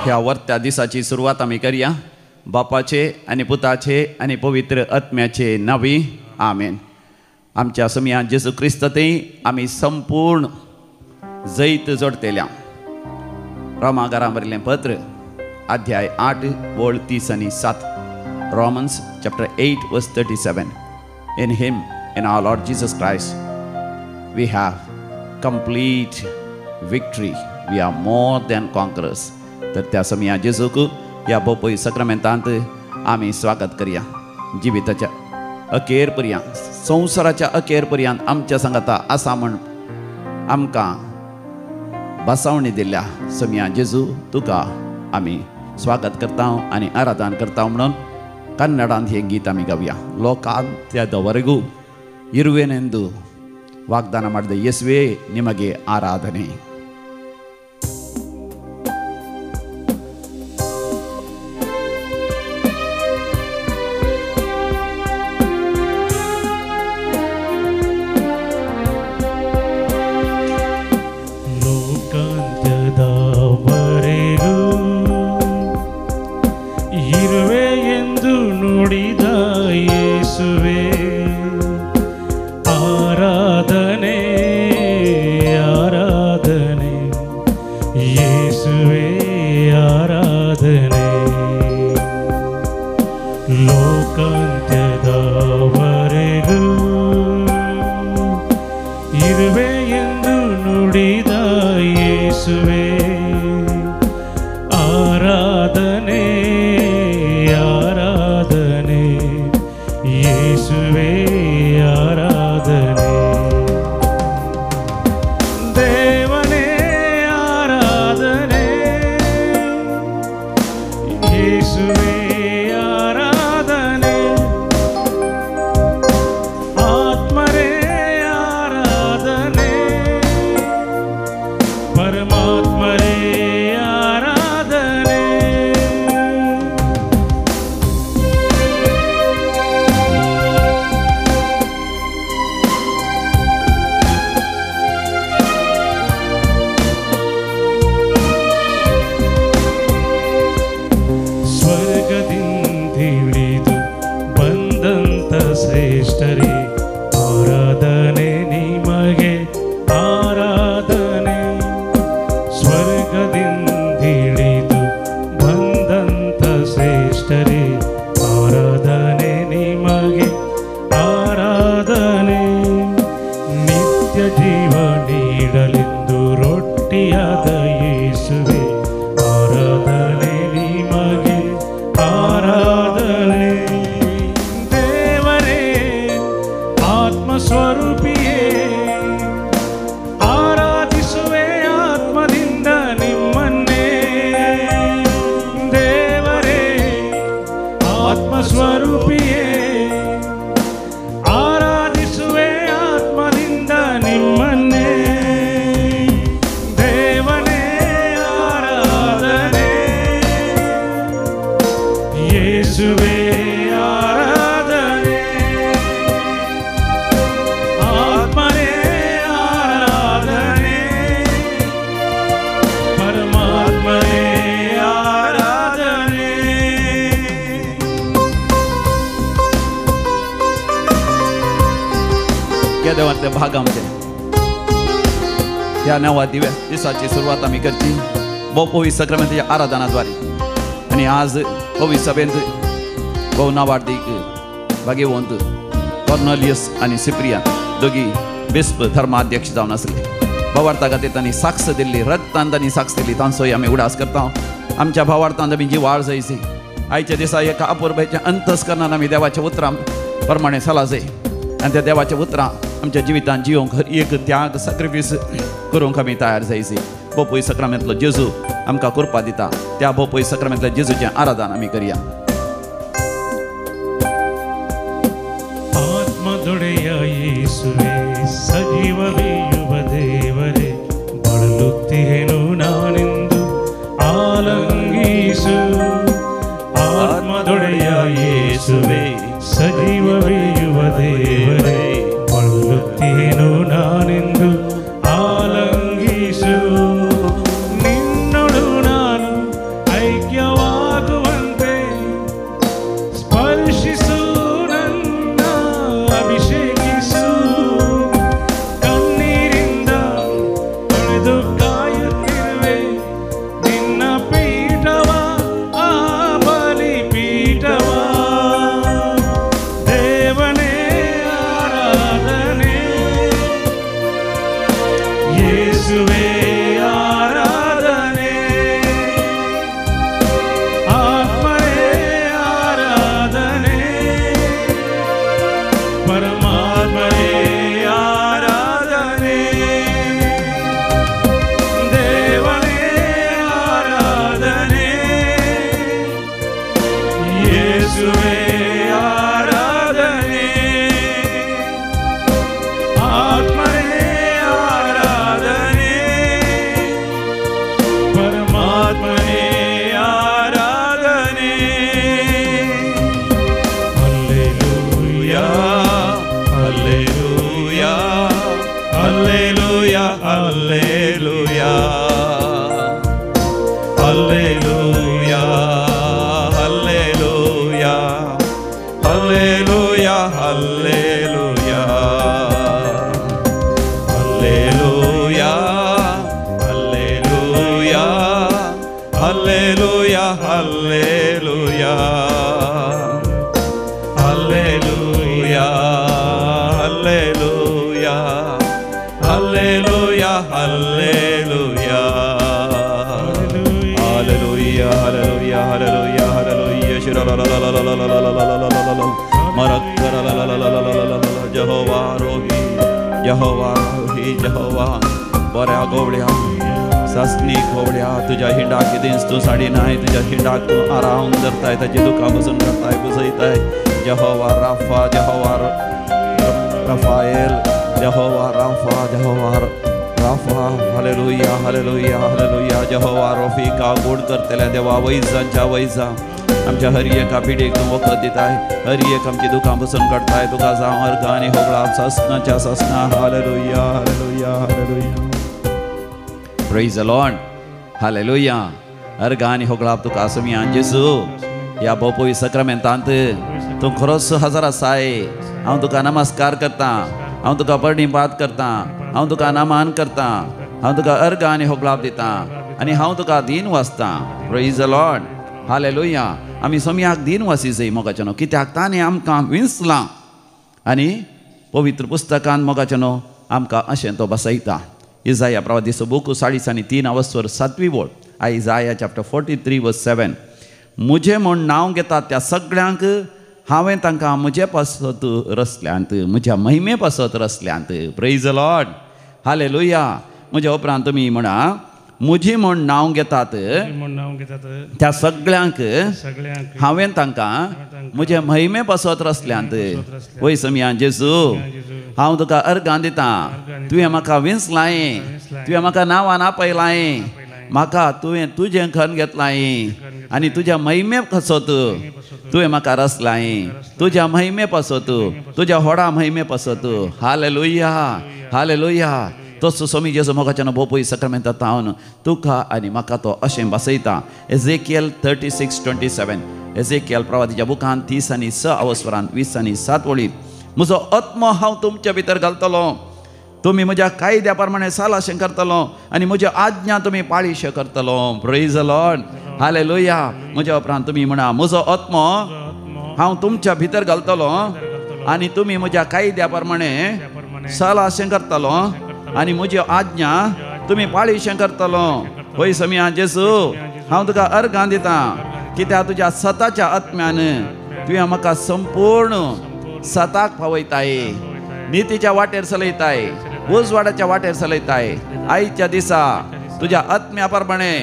ह्या वर्त्या दिसाची सुरवात आमी करया. बापाचे आनी पुताचे आनी पवित्र आत्म्याचे नावी आमेन. आमच्या समिया जेजू क्रिस्ततेय आमी संपूर्ण जैत जोडतेल्या. रोमाकारां बरयलें पत्र अध्याय 8 वळ 30 आनी 7. Romans chapter 8 verse 37. In him, in our Lord Jesus Christ, we have complete victory. We are more than conquerors. तर त्या समिया जेजूक ह्या बोपय सक्रामेंतांत आमी स्वागत करया. जिविताच्या अखेर पर्यंत, संवसाराच्या अखेर पर्यंत आमच्या सांगाता आसा म्हण आमकां बसावणी दिल्या समिया जेजू तुका आमी स्वागत करता आनी आराधन करता. म्हणून ಕನ್ನಡಾಂತ हे ಗೀತ ಆಮಿ ಗವ್ಯ. ಲೋಕಾಂತ್ಯದವರೆಗೂ ಇರುವೆನೆಂದು ವಾಗ್ದಾನ ಮಾಡಿದ ಯೇಸುವೇ ನಿಮಗೆ ಆರಾಧನೆ. भागामध्ये ह्या नवा दिवसाची सुरुवात आम्ही करची बोपोवी सक्रामेंताच्या आराधनाद्वारे. आणि आज पवित्र सभेंत बहु नावार्थिक भाग्यवंत कॉर्नेलियस आणि सिप्रियान दोघी बिस्प धर्माध्यक्ष जावन आसले. भावार्था खातीर तांणी साक्ष दिल्ली, रक्तान तांणी साक्ष दिल्ली. तांचोय आमी उडास करता. आमच्या भावार्थांत आमी जी वाळ जायची आयच्या दिसा एका अपुर्बाच्या अंतस्करणान आमी देवाच्या उतरां प्रमाणे चला जाय. आनी त्या देवाच्या उतरां आमच्या जिवितांत जिवंक एक त्याग सॅक्रिफीस करूंक आमी तयार जायची. बोपोई सक्रामेंतलो जेजू आमकां करपा दिता. त्या बोपोई सक्रामेंतल्या जेजूचें आराधन आमी करया. ಆತ್ಮದೊಡೆಯ ಯೇಸುವೆ ಸಜೀವವೆಯುವ ದೇವರೇ ಬಳಲುತ್ತೇನು ನಾನೆಂದು ಆಲಂಗಿಸು. ಆತ್ಮದೊಡೆಯ ಯೇಸುವೆ ಸಜೀವವೆಯುವ ದೇವರೇ ಬಳಲುತ್ತೇನು ನಾನೆಂದು ಆಲಂಗಿಸು. ನಿನ್ನೊಳು ನಾನು Hallelujah, hallelujah. Hallelujah, hallelujah. Hallelujah, hallelujah. Hallelujah, hallelujah, hallelujah, hallelujah. Shira la la la la la la la la la la la la. Marakara la la la la la la la la. Jehovah Rohi, Jehovah Rohi, Jehovah. बऱ्या गोवड्या सासणी खोवड्या तुझ्या हिंडाक कितेंच तूं साडी नाय तुझ्या हिंडाक तूं आराम धरताय ताची दुकां बसून करताय बुजयताय Jehovah Rapha Jehovah Raphael Jehovah Rapha Jehovah Rapha hallelujah hallelujah hallelujah Jehovah रफिका गोड करतल्या देवा वैजांच्या वैजा आमच्या हर एका पिढीक तूं वखद दिताय हर एक आमची दुकां बसून काडताय तुका जावं अर्घ आनी होगळा ससनाच्या ससना hallelujah hallelujah hallelujah Praise the Lord. Hallelujah. अर्घ आनी होगळाप तुका आसुमिया जेजू ह्या बोपोई सक्रामेंतांत तूं खरोच हजर आसाय हांव तुका नमस्कार करता हांव तुका परनिपात करता हांव तुका नमान करता हांव तुका अर्घ आनी होगळाप दिता आनी हांव तुका दीन वाचता Praise the Lord. Hallelujah. आमी सोमयाक दीन वासी जाय मोगाचें कित्याक ताणें आमकां विंसलां आनी पवित्र पुस्तकांत मोगाचें आमकां अशें तो बसयता Isaiah प्रवादीचो बुक 3:3 वर 7वी ओळ Isaiah chapter 43 verse 7 मुझे म्हूण नांव घेतात त्या सगळ्यांक हांवें तांकां म्हजे पासत रचल्यांत म्हज्या महिमे पासत रचल्यांत Praise the Lord. Hallelujah. म्हज्या उपरांत तुमी म्हणा मुझी म्हूण नांव घेतात त्या सगळ्यांक हांवें तांकां म्हजे महिमे पासत रचल्यांत वय समिया जेजू हांव तुका अर्घां दिता तुवें म्हाका विंसलाय तुवें म्हाका नांवान आपयलाय म्हाका तुवें तुजें खण घेतलाय आनी तुज्या महिमे पासत तुवें म्हाका रचलाय तुज्या महिमे पासत तुज्या व्हडा महिमे पासत हालेलुया हालेलुया तसो सोमी जेजू मोगाच्यान भोवपय सक्रामेंतांत हांव तुका आनी म्हाका तो अशें बसयता Ezekiel 36:27 Ezekiel प्रवादीच्या बुकांत 30:6 20:7 वळी म्हजो आत्मो हांव तुमच्या भितर घालतलो तुमी म्हज्या कायद्या प्रमाणे सालाशें करतलो आनी म्हज्यो आज्ञा तुमी पाळीशें करतलो Praise the Lord. हालेलुया. म्हज्या उपरांत तुमी म्हणा म्हजो आत्मो हांव तुमच्या भितर घालतलो आनी तुमी म्हज्या कायद्या प्रमाणे सालाशें करतलो आनी म्हज्यो आज्ञा तुमी पाळीशें करतलो वय समिया जेजू हांव तुका अर्घां दिता कित्याक तुज्या सताच्या आत्म्यान तुवें म्हाका संपूर्ण सताक पावयताय नितीच्या वाटेर चलयताय उजवाडाच्या वाटेर चलयताय आयच्या दिसा तुज्या आत्म्या प्रमाणे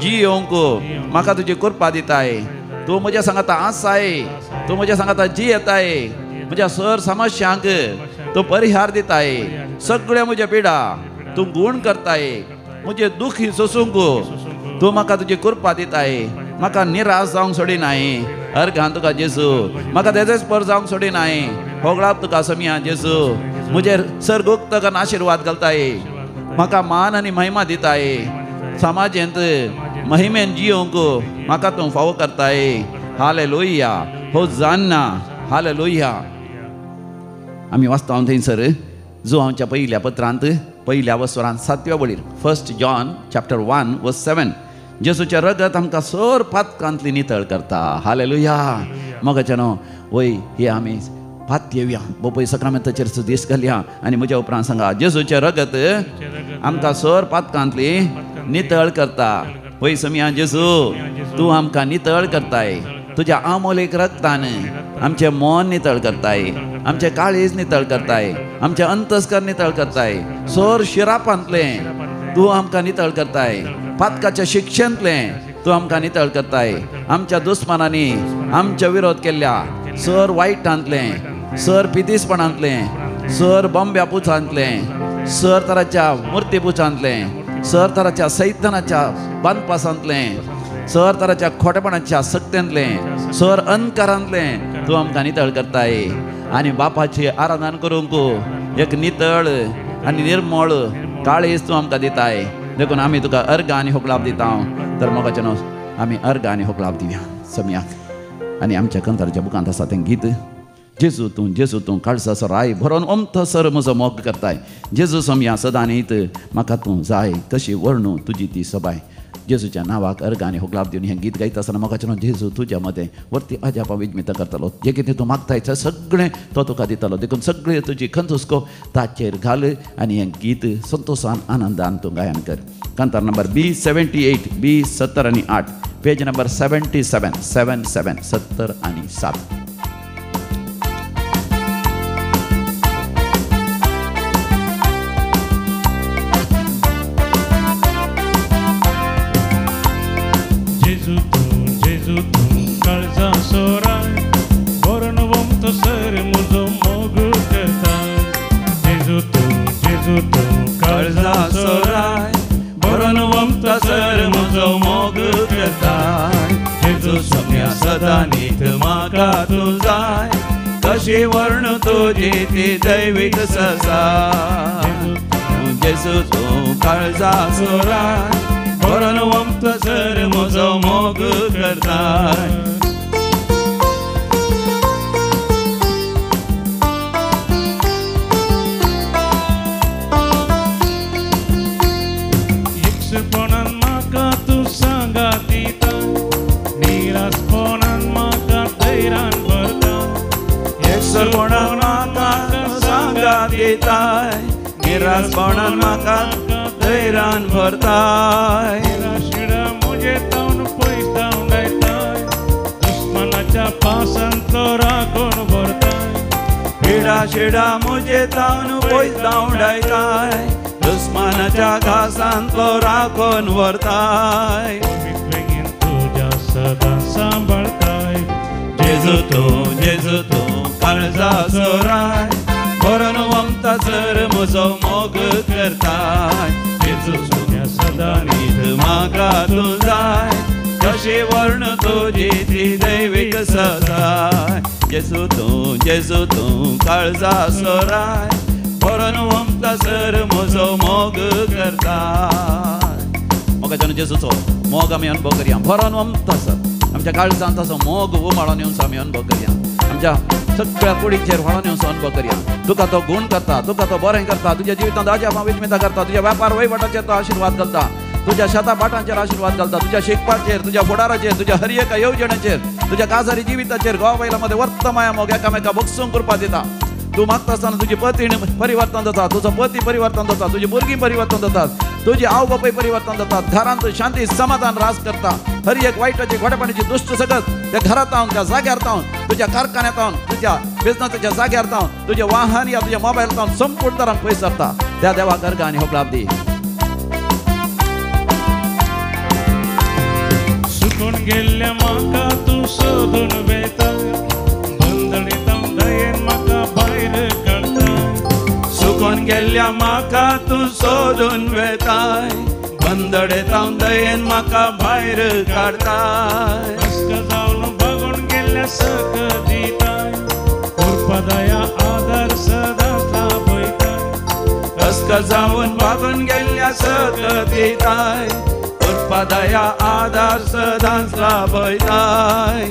जियोंक म्हाका तुजी कृपा दिताय तूं म्हज्या सांगाता आसाय तूं म्हज्या सांगाता जियेताय म्हज्या सर समस्यांक तूं परिहार दिताय सगळ्या म्हज्या पिडा तूं गुण करताय म्हजे दुखी सोसूंक तूं म्हाका तुजी कृपा दिताय म्हाका निराश जावंक सोडिनाय अर्घां तुका जेजू म्हाका देजेस्पर जावंक सोडिनाय होगळाप तुका समिया जेजू म्हजेर सर्गोक्तगन आशिर्वाद घालताय म्हाका मान आनी महिमा दिताय समाजेंत महिमेन जियोंक म्हाका तूं फावो करताय हालेलुया होजान्ना हालेलुया. आमी वाचता थंयसर जो आमच्या पहिल्या पत्रांत पहिल्या वसरांत 7व्या वळीर 1 John chapter 1 verse 7 जेजूचें रगत आमकां सर पातकांतली नितळ करता हालेलुया. मोगाचें वय हे आमी पात येवया बोपय सक्रामेंताचेर दीस घालया आनी म्हज्या उपरांत सांगा जेजूचें रगत आमकां सर पातकांतली नितळ करता वय समिया जेजू तूं आमकां नितळ करताय तुज्या आमोलेक रक्तान आमचें मन नितळ करताय आमचें काळीज नितळ करताय आमचें अंतस्कर नितळ करताय सर शिरापांतलें तूं आमकां नितळ करताय पातकाच्या शिक्षेंतलें तूं आमकां नितळ करताय आमच्या दुस्मानांनी आमच्या विरोध केल्ल्या सर वायटांतलें सर पितीसपणांतलें सर बॉम्ब्या पुचांतलें सर तराच्या मुर्ती पुचांतलें सर तराच्या सैतानाच्या बांदपासांतलें सर तराच्या खोटेपणाच्या सक्तेंतलें सर अंधकारांतलें तूं आमकां नितळ करताय आनी बापाची आराधना करूंक एक नितळ आनी निर्मळ काळीज तूं आमकां दिताय देखून आमी तुका अर्घ आनी होगलाप दिता तर मोगाचें आमी अर्घ आनी होगलाप दिवया सम्याक आनी आमच्या कंथाराच्या बुकांत आसा तें गीत जेजू तूं काळजाचो राय भरोन ओमथो सर म्हजो मोग करताय जेजू सम्या सदां न्हीत म्हाका तूं जाय कशी वर्णू तुजी ती सबाय जेजूच्या नावाक अर्ग आनी होगलाब दिवन हें गीत गायता आसतना म्हाका चिंतून जेजू तुज्या मदें वरती अजापा विजमिता करतलो जे कितें तूं मागताय तें सगळें तो तुका दितलो देखून सगळें तुजी खंत हुस्को ताचेर घाल आनी हें गीत संतोशान आनंदान तूं गायन कर. कांतार नंबर B78 B70 आनी 8 पेज नंबर 77 77 70 आनी 7. Jezu tu काळजा सोराय बरोन वमतो सर मुजो मोग करताय. Jezu tu काळजा सोराय बरोन वमतो सर मुजो मोग करताय. Jezu सोम्या सदा नीत म्हाका तूं जाय कशी वर्ण तुजी ती दैवीक ससाय. Jezu tu काळजा सोराय बरोन वमतो सर मुजो मोग करताय. एकसपणान म्हाका तूं सांगात दिता निरासपणान म्हाका धैर्यान भरता. एकसपणान म्हाका सांगात दिताय निरासपणान म्हाका धैर्यान भरताय. शिडा मुजे तावन पयस धांवडायताय दुश्मनाच्या पासान तो राखून भरताय. पिडा शिडा मुजे तावन पयस धांवडायताय दुस्मानाच्या घासान तो राखून व्हरताय. बेगीन तुज्या सदां सांबाळताय. जेजू तूं काळजा सोराय बरोन वमता सर म्हजो मोग करताय. जेजू सोम्या सदा नीत म्हाका तूं जाय कशी वर्ण तुजी ती दैवीक ससाय. जेजू तूं काळजा सोराय बरोन वमता सर म्हजो मोग करताय. मोगाच्यान जेजूचो मोग आमी अनुभव करया. बरोन वमता सर आमच्या काळजांत ताचो मोग उमाळोन येवचो आमी अनुभव करया. आमच्या सगळ्या कुडीचेर व्हाळोन येवचो अनुभव करया. तुका तो गुण करता तुका तो बरें करता तुज्या जिवितांत अजापा विजमिता करता तुज्या व्यापार वैभटाचेर तो आशिर्वाद घालता तुज्या शेता बाटांचेर आशिर्वाद घालता तुज्या शिकपाचेर तुज्या फुडाराचेर तुज्या हर एका येवजणेचेर तुज्या काजारी जिविताचेर घोवा बैला मदें वर्त माया मोग एकामेका भोगसूंक करपा दिता. तूं मागता आसतना तुजी पत्नी परिवर्तन जाता तुजो पती परिवर्तन जाता तुजी भुरगीं परिवर्तन जातात तुजी आवय बापूय परिवर्तन जातात. घरांत शांती समाधान रास करता. हर एक वायटाची घोडेपणाची दुश्ट सगत त्या घरांत हांव त्या जाग्यार तावन तुज्या कारखान्यांत हांव तुज्या बिजनसाच्या जाग्यार तावन तुजे वाहन या तुज्या मोबायल तावन संपूर्ण तरान पयस सरता. त्या देवाक अर्ग आनी होगलाब दी. सुकून गेल्ल्या म्हाका तूं सोदून वेता बंदणींत दयेन म्हाका भायर काडताय. सुकून गेल्ल्या म्हाका तूं सोदून वेताय बंदडेतां दयेन म्हाका भायर काडताय. अस्क जावन भागून गेल्ल्या सक दिताय कृपा दया आदार सदांच लाभयताय. अस्क जावन भागून गेल्ल्या सक दिताय कृपा दया आदार सदांच लाभयताय.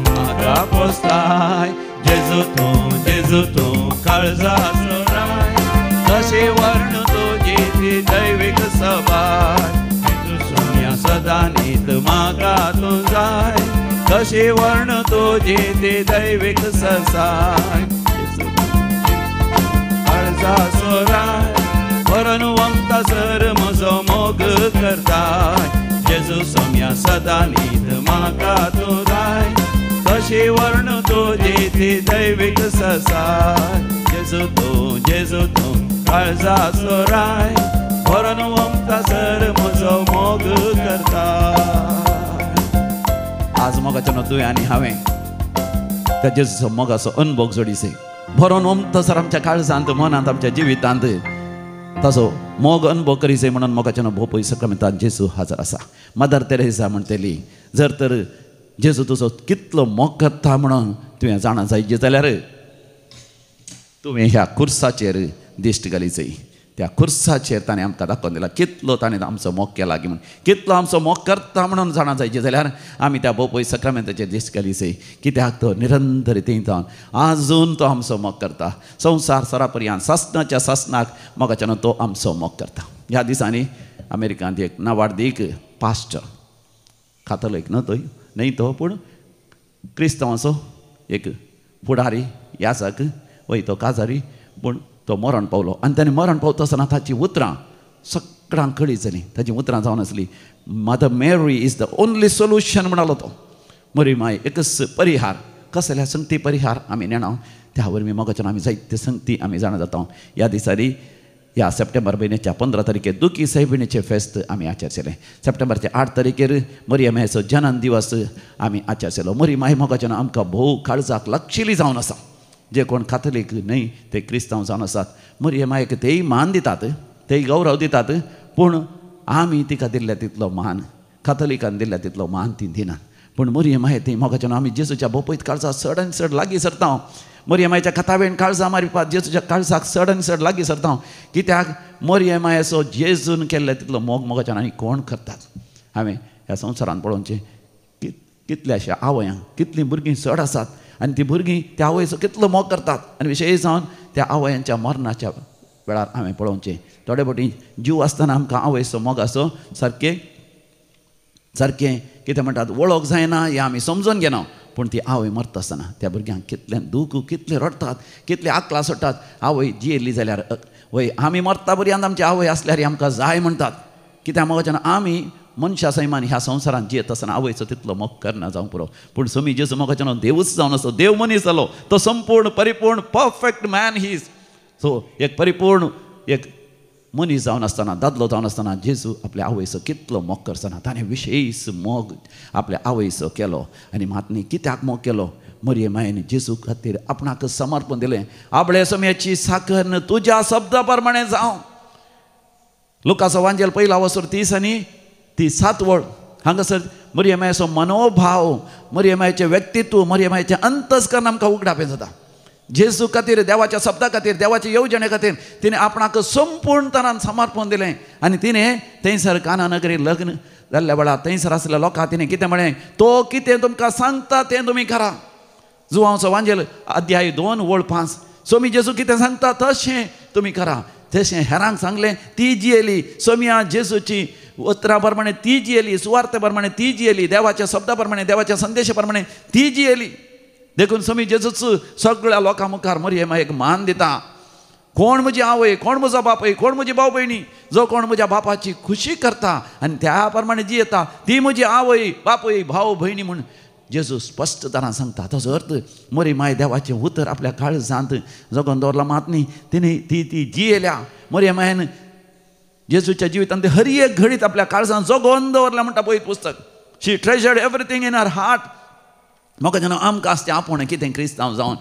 म्हाका पोसताय. जेजू तूं काळजा सोराय कशी वर्ण तुजी ती दैवीक सबाय. सोम्या सदा नीत म्हाका तूं जाय कशी वर्ण तुजी ती दैवीक ससाय. काळजा सोराय बरोन वमता सर म्हजो मोग करताय. जेजू सोम्या सदा नीत म्हाका तूं जाय कशी वर्ण तुजी ती दैवीक ससाय. जेजू तूं काळजा सोराय बरोन वमता सर म्हजो मोग करताय. आज मोगाच्यान तुवें आनी हांवें त्या जेजूचो मोगाचो अनुभव जोडिसे. बरोन वमता सर आमच्या काळजांत मनांत आमच्या जिवितांत ताचो मोग अनुभव करीसे म्हणून मोगाच्यान भोव पयस सक्रमेंतांत जेजू हजर आसा. मदर तेरेसा म्हणटली जर तर जेजू तुजो कितलो मोग करता म्हणून तुवें जाणा जायचे जाल्यार तुवें ह्या खुर्साचेर दिश्ट घाली जाय. त्या खुर्साचेर ताणें आमकां दाखोवन दिला कितलो ताणें आमचो मोग केला म्हणून कितलो आमचो मोग करता म्हणून जाणा जायचे जाल्यार आमी त्या भोव पयस सक्रमेंताचेर दिश्ट घाली जाय. कित्याक तो निरंतरतेन आजून तो आमचो मोग करता. संवसार सरा पर्यंत सासणाच्या सासणाक मोगाच्यान तो आमचो मोग करता. ह्या दिसांनी अमेरिकांत एक नावाडीक पास्टर कातोलीक न्ही तो पूण क्रिस्तांवाचो एक फुडारी याजक वय तो काजारी पूण तो मरण पावलो आनी ताणें मरण पावता आसतना ताची उतरां सगळ्यांक कळीत जालीं ताची उतरां जावन आसलीं Mother Mary is the only solution म्हणालो तो मरी माय एकच परिहार कसल्या संगती परिहार आमी नेणा त्या वरवीं मोगाच्यान आमी जायते संगती आमी जाणा जाता ह्या दिसांनी ह्या सप्टेंबर म्हयन्याच्या 15 तारखेर दुखी सायबिणीचें फेस्त आमी आचरतले सप्टेंबरच्या 8 तारखेर मरियम मायेचो जन्म दिवस आमी आचरतलो मरी माय मोगाच्यान आमकां भोव काळजाक लागशिल्ली जावन आसा जे कोण कातोलीक न्हय ते क्रिस्तांव जावन आसात मरियम मायेक तेय मान दितात तेय गौरव दितात पूण आमी तिका दिल्ल्या तितलो मान कातोलिकान दिल्ल्या तितलो मान ती दिनात पूण मरियम माय ती मोगाच्यान आमी जेजूच्या बोपयत काळजा चड आनी चड लागीं सरता मरियम मायेच्या कथावेन काळजां मारपाक जेजूच्या काळजाक चड आनी चड लागीं सरता कित्याक मरियम मायेचो जेजून केल्ले तितलो मोग मोगाच्यान आनी कोण करतात हांवें ह्या संवसारांत पळोवचें कितल्याशा आवयांक कितलीं भुरगीं चड आसात आनी ती भुरगीं त्या आवयचो कितलो मोग करतात आनी विशेश जावन त्या आवयांच्या मरणाच्या वेळार हांवें पळोवचें थोडे फावटी जीव आसतना आमकां आवयचो मोगाचो सारकें कितें म्हणटात वळख जायना हें आमी समजून घेना पूण ती आवय मरता आसतना त्या भुरग्यांक कितलें दूख कितलें रडटात कितले आकला सोडटात आवय जियेली जाल्यार वय आमी मरता पर्यंत आमची आवय आसल्यार आमकां जाय म्हणटात कित्याक मोगाच्यान आमी मनशा सैमान ह्या संवसारांत जियेत आसतना आवयचो तितलो मोग करना जावं पुरो पूण समी जेजू मोगाच्यान देवूच जावन आसो देव मनीस जालो तो संपूर्ण परिपूर्ण परफेक्ट मॅन ही सो एक परिपूर्ण एक मनीस जावन आसतना दादलो जावन आसतना जेजू आपल्या आवयचो कितलो मोग करतना ताणें विशेश मोग आपल्या आवयचो केलो आनी मातनी कित्याक मोग केलो मरियम मायेन जेजू खातीर आपणाक समर्पण दिलें आपले समयाची साखर तुज्या शब्दा प्रमाणे जावं लुकाचो वांजेल पयला वसर 30 आनी ती 7 वळ हांगासर मरियम मायेचो मनोभाव मरियम मायेचें व्यक्तित्व मरियम मायेचें अंतस्करण आमकां उगडापें जाता जेजू खातीर देवाच्या शब्दा खातीर देवाच्या येवजणे खातीर तिणें आपणाक संपूर्ण तरान समर्पण दिलें आनी तिणें थंयसर काना नगरी लग्न जाल्ल्या वेळार थंयसर आसलेल्या लोकांक तिणें कितें म्हळें तो कितें तुमकां सांगता तें तुमी करा जुवांचो वांजेल अध्याय 2 वळ 5 सोमी जेजू कितें सांगता तशें तुमी करा तशें हेरांक सांगलें ती जियेली सोम्या जेजूची उतरां प्रमाणे ती जियेली सुवार्ते प्रमाणे ती जियेली देवाच्या शब्दा प्रमाणे देवाच्या संदेशा प्रमाणे ती जियेली देखून समी जेजूच सगळ्या लोकां मुखार मरियम एक मान दिता कोण म्हजी आवय कोण म्हजो बापूय कोण म्हजी भाव भयणी जो कोण म्हज्या बापाची खुशी करता आनी त्या प्रमाणे जी येता ती म्हजी आवय बापूय भाव भयणी म्हूण जेजू स्पश्ट तरान सांगता ताचो अर्थ मरी माय देवाचें उतर आपल्या काळजांत जगोवन दवरला मात न्ही तिणें ती जियेल्या मरियम मायन जेजूच्या जिवितांत हर एक घडीत आपल्या काळजांत जगोवन दवरला म्हणटा पळय पुस्तक she treasured everything in her heart म्हाका जेन्ना आमकां आसचें आपूण कितें क्रिस्तांव जावन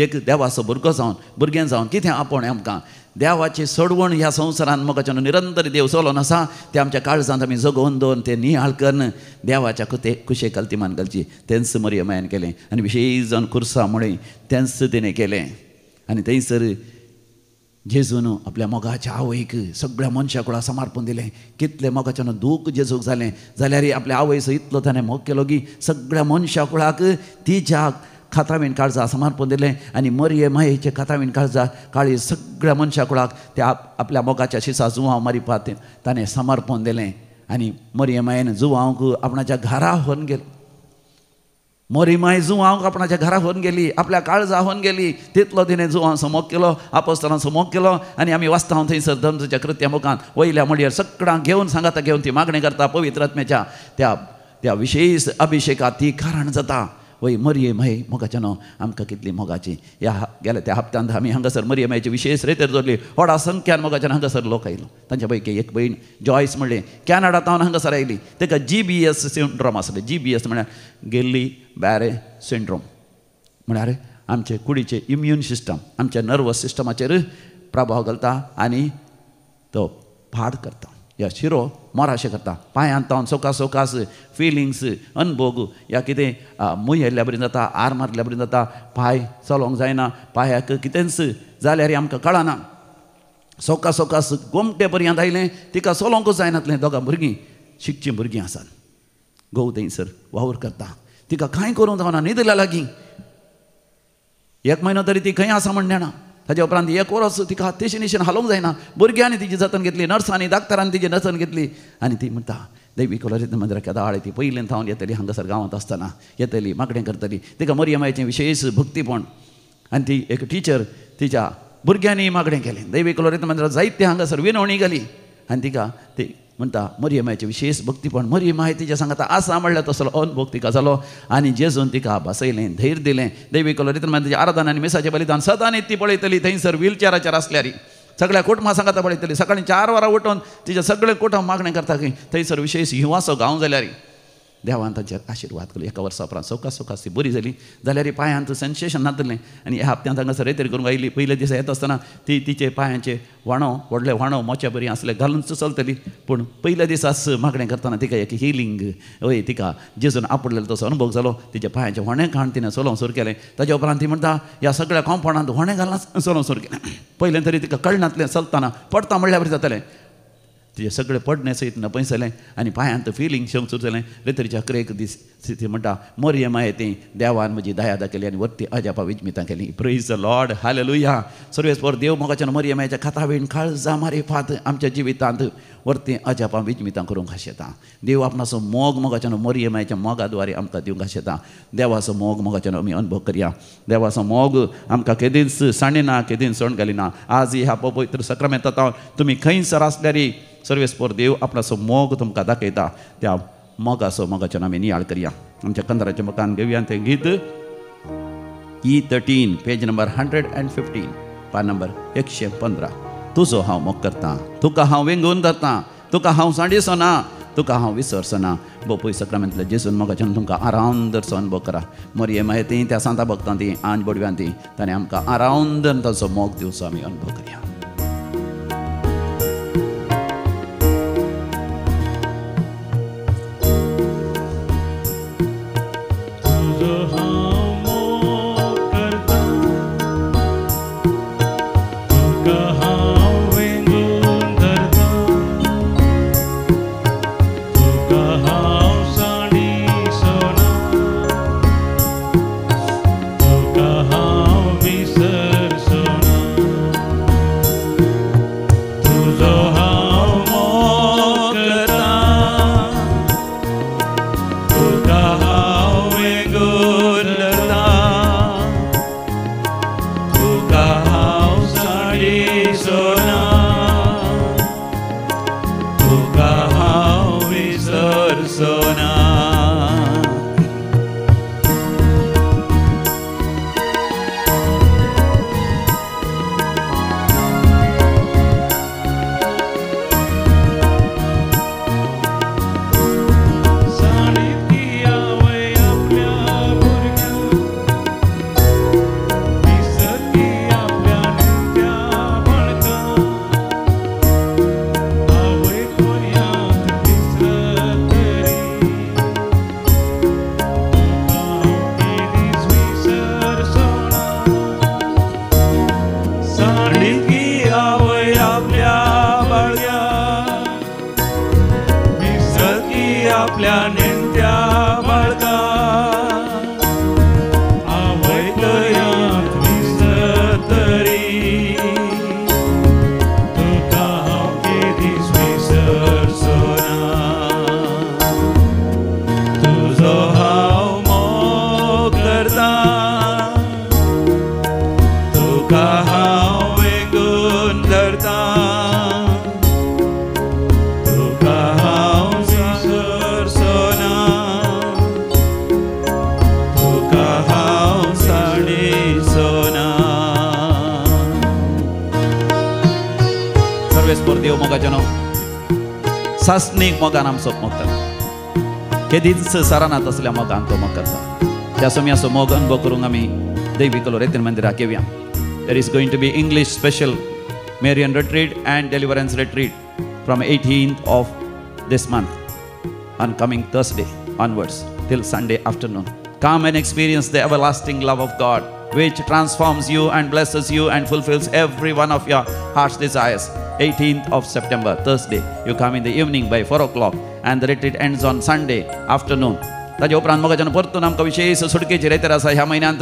एक देवाचो भुरगो जावन भुरगें जावन कितें आपूण आमकां देवाची सोडवण ह्या संवसारांत म्हाका जेन्ना निरंतर देव चलोवन आसा ते आमच्या काळजांत आमी जगोवन दवरून ते नियाळ करून देवाच्या खुशे कल्तिमान घालची तेंच मरियम मायन केलें आनी विशेश जावन कुर्सा म्हणून तेंच तिणें केलें आनी थंयसर जेजून आपल्या मोगाच्या आवयक सगळ्या मनशा कुळा समर्पण दिलें कितलें मोगाच्यान दूख जेजूक जालें जाल्यार आपल्या आवयचो इतलो ताणें मोग केलो की सगळ्या मनशा कुळाक तिच्या खातावीन काळजा समर्पण दिलें आनी मरियम मायेचे खातावीन काळजा काळी सगळ्या मनशा कुळाक त्या आपल्या मोगाच्या शिसा जुवांव मारिपाक ताणें समर्पण दिलें आनी मरियम मायेन जुवांवक आपणाच्या घरा व्हरून गेलो मरी माय जुवांवक आपणाच्या घरा व्हरून गेली आपल्या काळजा व्हरून गेली तितलो तिणें जुवांचो मोग केलो आपोस्तलांचो मोग केलो आनी आमी वाचता थंयसर धर्मच्या कृत्या मुखांत वयल्या मडयेर सगळ्यांक घेवन सांगाता घेवन ती मागणी करता पवित्र आत्म्याच्या त्या विशेश अभिशेकात ती कारण जाता वय मरियम माय मोगाच्यान आमकां कितली मोगाची ह्या गेल्या त्या हप्त्यांत आमी हांगासर मरियम मायेची विशेश रेतेर दवरली व्हडा संख्यान मोगाच्यान हांगासर लोक आयलो तांच्या पैकी एक भयण जॉयस म्हणलें कॅनडांतावन हांगासर आयली ताका GBS सिंड्रोम आसलें GBS म्हळ्यार गेल्ली बॅरे सिंड्रोम म्हळ्यार आमचे कुडीचे इम्यून सिस्टम आमच्या नर्वस सिस्टमाचेर प्रभाव घालता आनी तो फाड करता या शिरो मोराशें करता पांयांत तावन सोकास फिलिंग्स अनभोग या कितें मूय येयल्ल्या बरी जाता आर मारल्या बरी जाता पांय चलोवंक जायना पांयाक कितेंच जाल्यार आमकां कळना सोकास गोमटे पर्यंत आयलें तिका चलोवंकूच जायनातलें दोगां भुरगीं शिकचीं भुरगीं आसात घोव थंयसर वावर करता तिका कांय करूंक जावना न्हिदल्या लागीं 1 म्हयनो तरी ती खंय आसा म्हण नेणा ताच्या उपरांत एक वर्स तिका तेशी निशेन हालोवंक जायना. भुरग्यांनी तिची जतन घेतली, नर्सांनी डाक्टरांनी तिची जतन घेतली. आनी ती म्हणटा दैवी कॉलेजींत मंदिराक केदाळ ती पयलें थावन येतली, हांगासर गांवांत आसतना येतली, मागणें करतली. तिका मरियमाचें विशेश भक्तीपण. आनी ती एक टिचर तिच्या भुरग्यांनी मागणें केलें. दैवी कॉलेजींत मंदिराक जायते हांगासर विनवणी घाली. आनी तिका ती म्हणटा मरियमाचें विशेष भक्तीपण. मरियमाय तिच्या सांगाता आसा म्हणल्यार तसलो अनुभव तिका जालो. आनी जेजून तिका बसयलें, धैर्य दिलें. दैवी कॉलेजींत मंदिराचें आराधना आनी मिसाचें बलिदान सदांच ती पळयतली. थंयसर व्हीलचॅराचेर आसल्यार सगळ्या कुटुंबां सांगाता पळयतली. सकाळीं 4 वरां उठून तिच्या सगळे कुटुंब मागणें करता की थंयसर विशेश हिंवासो गांव जाल्यार देवान तांचेर आशिर्वाद केलो. एका वर्सा उपरांत सोका ती बरी जाली. जाल्यार पांयांत सेन्सेशन नातलें. आनी ह्या हप्त्यांत हांगासर रेतेर करूंक आयली. पयले दिसा येता आसतना ती तिचे पांयांचे व्हडें व्हाणो मोच्या बरी असले घालूनच चलतली. पूण पयल्या दिसाच मागणें करतना तिका एक हिलींग वय तिका जेजून आपडलेलो तसो अनुभव जालो. तिच्या पांयांचे व्हडें खाण तिणें चलोवंक सुरू केलें. ताच्या उपरांत ती म्हणटा ह्या सगळ्या कॉम्पाउंडांत व्हडें घालून चलोवंक सुरू केलें. पयलें तरी तिका कळनातलें चलतना पडता म्हणल्यार बरें जातालें. तिचे सगळे पडणे सयत नपयसलें आनी पांयांत फिलींग शेवंक सुरू जालें. रेतरीच्या अकरेक दीस ती म्हणटा मरियमाय ती देवान म्हजी दया दाखयली आनी वर्ती अजापा विजमितां केली. Praise the Lord, hallelujah. सर्वेस्पर देव मोगाच्यान मरियमाच्या खातावेण काळजा मारे फात आमच्या जिवितांत वर्ती अजापा विजमितां करूंक खाशेता. देव आपणाचो मोगाच्यान मरियमाच्या मोगाद्वारे आमकां दिवंक खाशेता. देवाचो मोगाच्यान आमी अनुभव करया. देवाचो मोग आमकां केदींच साणिना, केदींच सण घालिना. आज ह्या पवित्र सक्रामेंतांत तुमी खंयसर आसल्यार सर्वेस्पर देव आपणाचो मोग तुमकां दाखयता. त्या मोगाच्यान आमी नियाळ करया. आमच्या कंदराच्या मकान घेवया तें गीत E13 पेज नंबर 115 पान नंबर 115. तुजो हांव मोग करतां, तुका हांव वेंगून धरतां, तुका हांव सांडिसोना, तुका हांव विसरसना. बोपय सक्रामेंतल्या जेजून मोगाच्यान तुमकां आरावंदरचो अनुभव करा. मरियमाय ती त्या सांता भक्तां ती आंज बडव्यान ती ताणें आमकां आरावंदन ताचो मोग दिवचो आमी अनुभव करया. देव मोगाच्यान सासणीक मोगान आमचो मोग करता. केदींच सराना तसल्या मोगान तो मोग करता. त्या समयाचो मोग अनुभव करूंक आमी दैवी कलोरेतीन मंदिराक येवया. There is going to be English special Marian retreat and deliverance retreat from 18th of this month on coming Thursday onwards till Sunday afternoon. Come and experience the everlasting love of God which transforms you and blesses you and fulfills every one of your heart's desires. 18th of September, Thursday. You come in the evening by 4 o'clock and the retreat ends on Sunday afternoon. ताजे उपरांत मोगाच्यान परतून आमकां विशेश सुटकेची रेतर आसा ह्या म्हयन्यांत.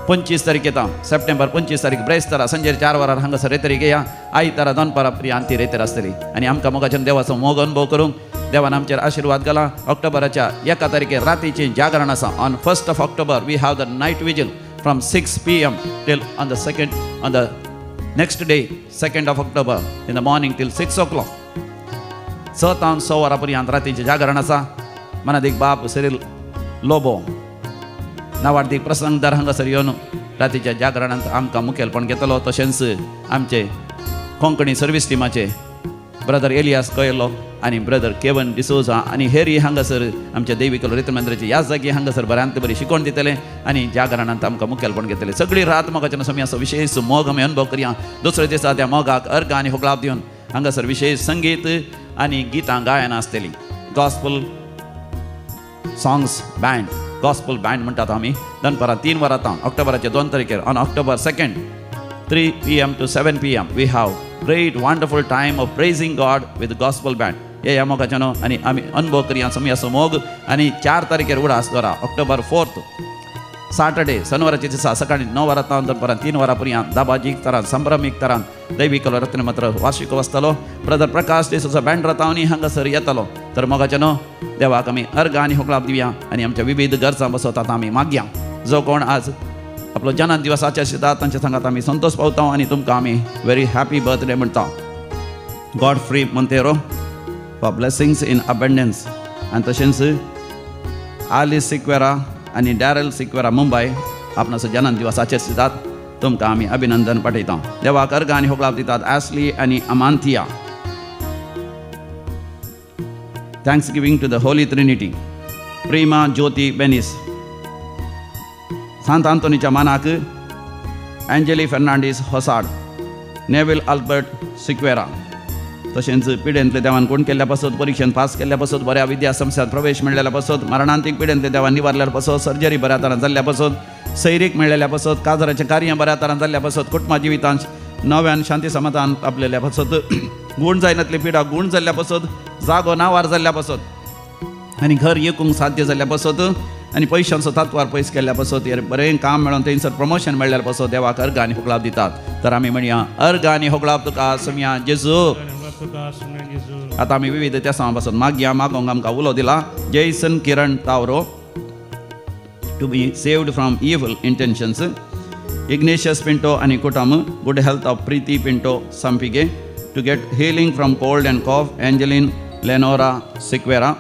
25 तारीख येता सप्टेंबर 25 तारीख ब्रेस्तारा संजे 4 वरार हांगासर रेतरी या आई तारा दनपारा प्रियांती रेतर आसतली आनी आमकां मोगाच्यान देवाचो मोग अनुभव करूंक देवान आमचेर आशीर्वाद घाला. ऑक्टोबराच्या 1 तारखेर रातीचें जागरण आसा. On 1st of October we have the night vigil from 6 PM till on the next day 2nd of October in the morning till 6 o'clock. 6 वरांपर्यंत रातीचें जागरण आसा. मनादीक बाप सिरील लोबो नावार्थीक प्रसंगदार हांगासर येवन रातीच्या जागरणांत आमकां मुखेलपण घेतलो. तशेंच आमचे कोंकणी सर्वीस टिमाचे ब्रदर एलियास कयलो आनी ब्रदर केवन डिसोजा आनी हेरी हांगासर आमच्या दैविक रितमंदिराचे ह्या जागी हांगासर बऱ्यांत बरी शिकवण दितले आनी जागरणांत आमकां मुखेलपण घेतले. सगळी रात मोगाच्या समयाचो विशेष मोग आमी अनुभव करया. दुसरे दिसा त्या मोगाक अर्घ आनी होगलाप दिवन हांगासर विशेष संगीत आनी गितां गायनां आसतलीं. Gospel songs band gospel band म्हणटात आमी. दनपारां 3 वरां ऑक्टोबराच्या 2 तारखेर on October 2nd 3 PM to 7 PM we have great wonderful time of praising God with gospel band. ह्या मोगाच्यानो आनी आमी अनुभव करया समयाचो मोग. आनी 4 तारखेर उडास दवरा October 4th सॅटर्डे शनिवाराच्या दिसा सकाळी 9 वरां दनपारां 3 वरांपर्यंत दाबाजीक तरान संभ्रमीक तरान दैविक रत्नमात्र वार्षिक आसतलो. ब्रदर प्रकाश डिसोजा बँड रतावनी हांगासर येतलो. तर मोगाच्यानो देवाक आमी अर्घ आनी होगलाप दिवया आनी आमच्या विविध गरजां बसोतात आमी मागया. जो कोण आज आपलो जन्म दिवस आचरतात तांच्या सांगात आमी संतोष पावता आनी तुमकां आमी व्हेरी हॅपी बर्थडे म्हणटा. God free Monteiro for blessings in abundance आनी तशेंच आलिस सिक्वेरा आनी डॅरल सिक्वेरा मुंबय आपणाचो जन्म दिवस आचरतात. तुमकां आमी अभिनंदन पाठयता. देवाक अर्घ आनी होगलाप दितात. ॲस्ली आनी अमांथिया. Thanksgiving to the Holy Trinity. Prima Jyothi बेनिस. सांत आंतोनीच्या मानाक एंजेली फेर्नांडीस होसाड. Neville Albert Sequeira. तशेंच पिडेंतले देवान कोण केल्ल्या पासत परिक्षेंत पास केल्ल्या पासत बऱ्या विद्या संस्थांत प्रवेश मेळ्ळेल्या पासत मरणांतीक पिडेंतले देवान निवारलेल्या पासत सर्जरी बऱ्या तरान जाल्ल्या पासत सैरीक मेळ्ळेल्या पासत काजराचें कार्य बऱ्या तरान जाल्ल्या पासत कुटुंबा जिवितांत नव्यान शांती समाधान आपलेल्या पासत गूण जायनातली पिडा गूण जाल्ल्या पासत जागो नावार जाल्ल्या पासत आनी घर येवंक साध्य जाल्ल्या पासत आनी पयशांचो तात्वार पयस केल्ल्या पासत बरें काम मेळोन थंयसर प्रमोशन मेळ्ळ्या पासत देवाक अर्घ आनी होगलाप दितात. तर आमी म्हणया अर्घ आनी होगलाप तुका समया जेजू. आतां आमी विविध त्या पासून मागया. मागोंक आमकां उलो दिला Jason Kiran Tauro to be saved from evil intentions. Ignatius Pinto आनी कुटुंब good health of Preethi Pinto Sampige to get healing from cold and cough. Angeline Lenora Sequeira.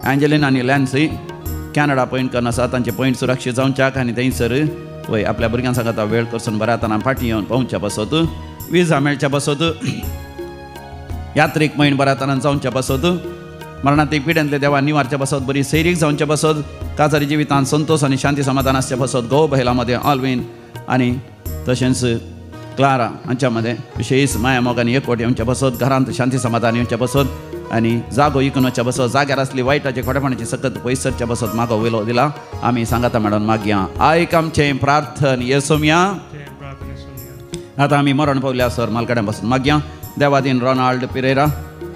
Angeline आनी लॅन्सी कॅनडा पॉयंट करन आसा. तांचे पॉयंट सुरक्षीत जावच्याक आनी थंयसर वय आपल्या भुरग्यां सांगात वेळ करसून बऱ्या तरान फाटीं येवन पावच्या पासत विजा मेळच्या पासत यात्रेक पॉयंट बऱ्या तरान जावच्या पासत मरणांतीक पिड्यांतले देवान निवारच्या पासत बरी सैरीक जावच्या पासत काजारी जिवितांत संतोष आनी शांती समाधान आसच्या पासत गो बहला मध्ये ऑलविन आनी तशेंच क्लारा हांच्या मध्ये विशेष माया मोगानी एकवट येवच्या पासत घरांत शांती समाधान येवच्या पासत आनी जागो इकून वचच्या पासत जाग्यार आसली वायटाचे खोटेपणाची सकत पयस सरच्या पासत मागो वयलो दिला. आमी सांगाता मेळोन मागया आयक आमचें प्रार्थन येसुम्या. आतां आमी मरण पावल्या सर मालकड्यां पासून मागया. देवादीन रोनाल्ड पिरेरा.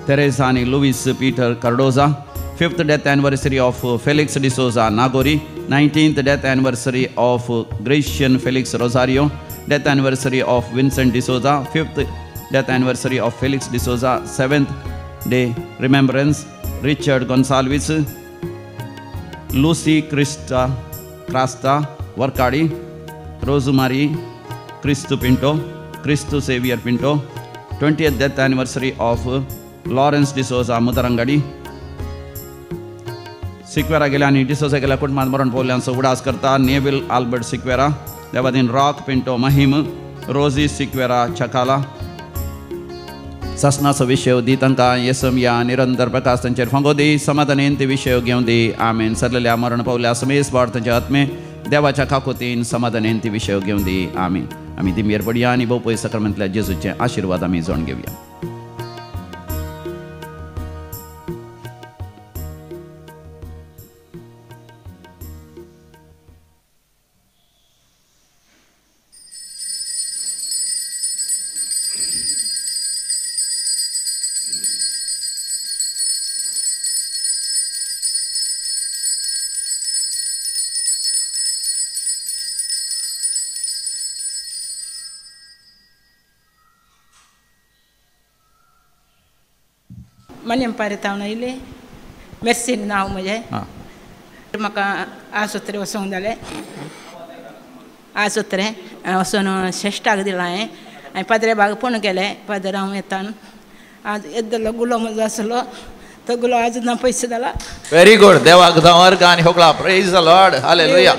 तेरेसा आनी Louis Peter Cardoza. 5th death anniversary of Felix D'Souza Nagori. 19th death anniversary of Gracian Felix Rozario. Death anniversary of Vincent D'Souza. 5th death anniversary of Felix D'Souza. 7th day remembrance Richard Gonsalves. Lucy Crasta Vorkady. Rosemary Kristu Pinto. Kristu Saviour Pinto. 20th death anniversary of Lawrence D'Souza Mudarangadi. Sequeira गेल्या आनी डिसोजा गेल्या कुटुंबांत मरण पावल्यांचो उडास करता. Neville Albert Sequeira. Devadin rock Pinto Mahim. रोजी सिक्वेरा चकाला. ससनाचो विषय दी तांकां येसुम्या निरंतर प्रकाश तांचेर फांगो दी. समाधानेन ते विशय घेवन दी. आमेन. सरलेल्या मरण पावल्या समेस बाळ तांचे आत्मे देवाच्या काकुतीन समाधानेन ते विशय घेवन दी. आमेन. आमी दिमेर पडया आनी भोव पयस सक्रामेंतल्या जेजूचे आशिर्वाद आमी जावन घेवया. मनेम पारेतावन येयले मेर्सीन नांव म्हजें हां म्हाका आसोत्रे वचोंक जालें आसोत्रे वचोन श्रेश्ठाक दिला हांवें पाद्रे बाग पूण केलें पाद्र हांव येतान आज येद्दलो गुलो म्हजो आसलो तो गुलो आज ना पयसो जाला व्हेरी गुड देवाक जावर आनी होकला praise the Lord hallelujah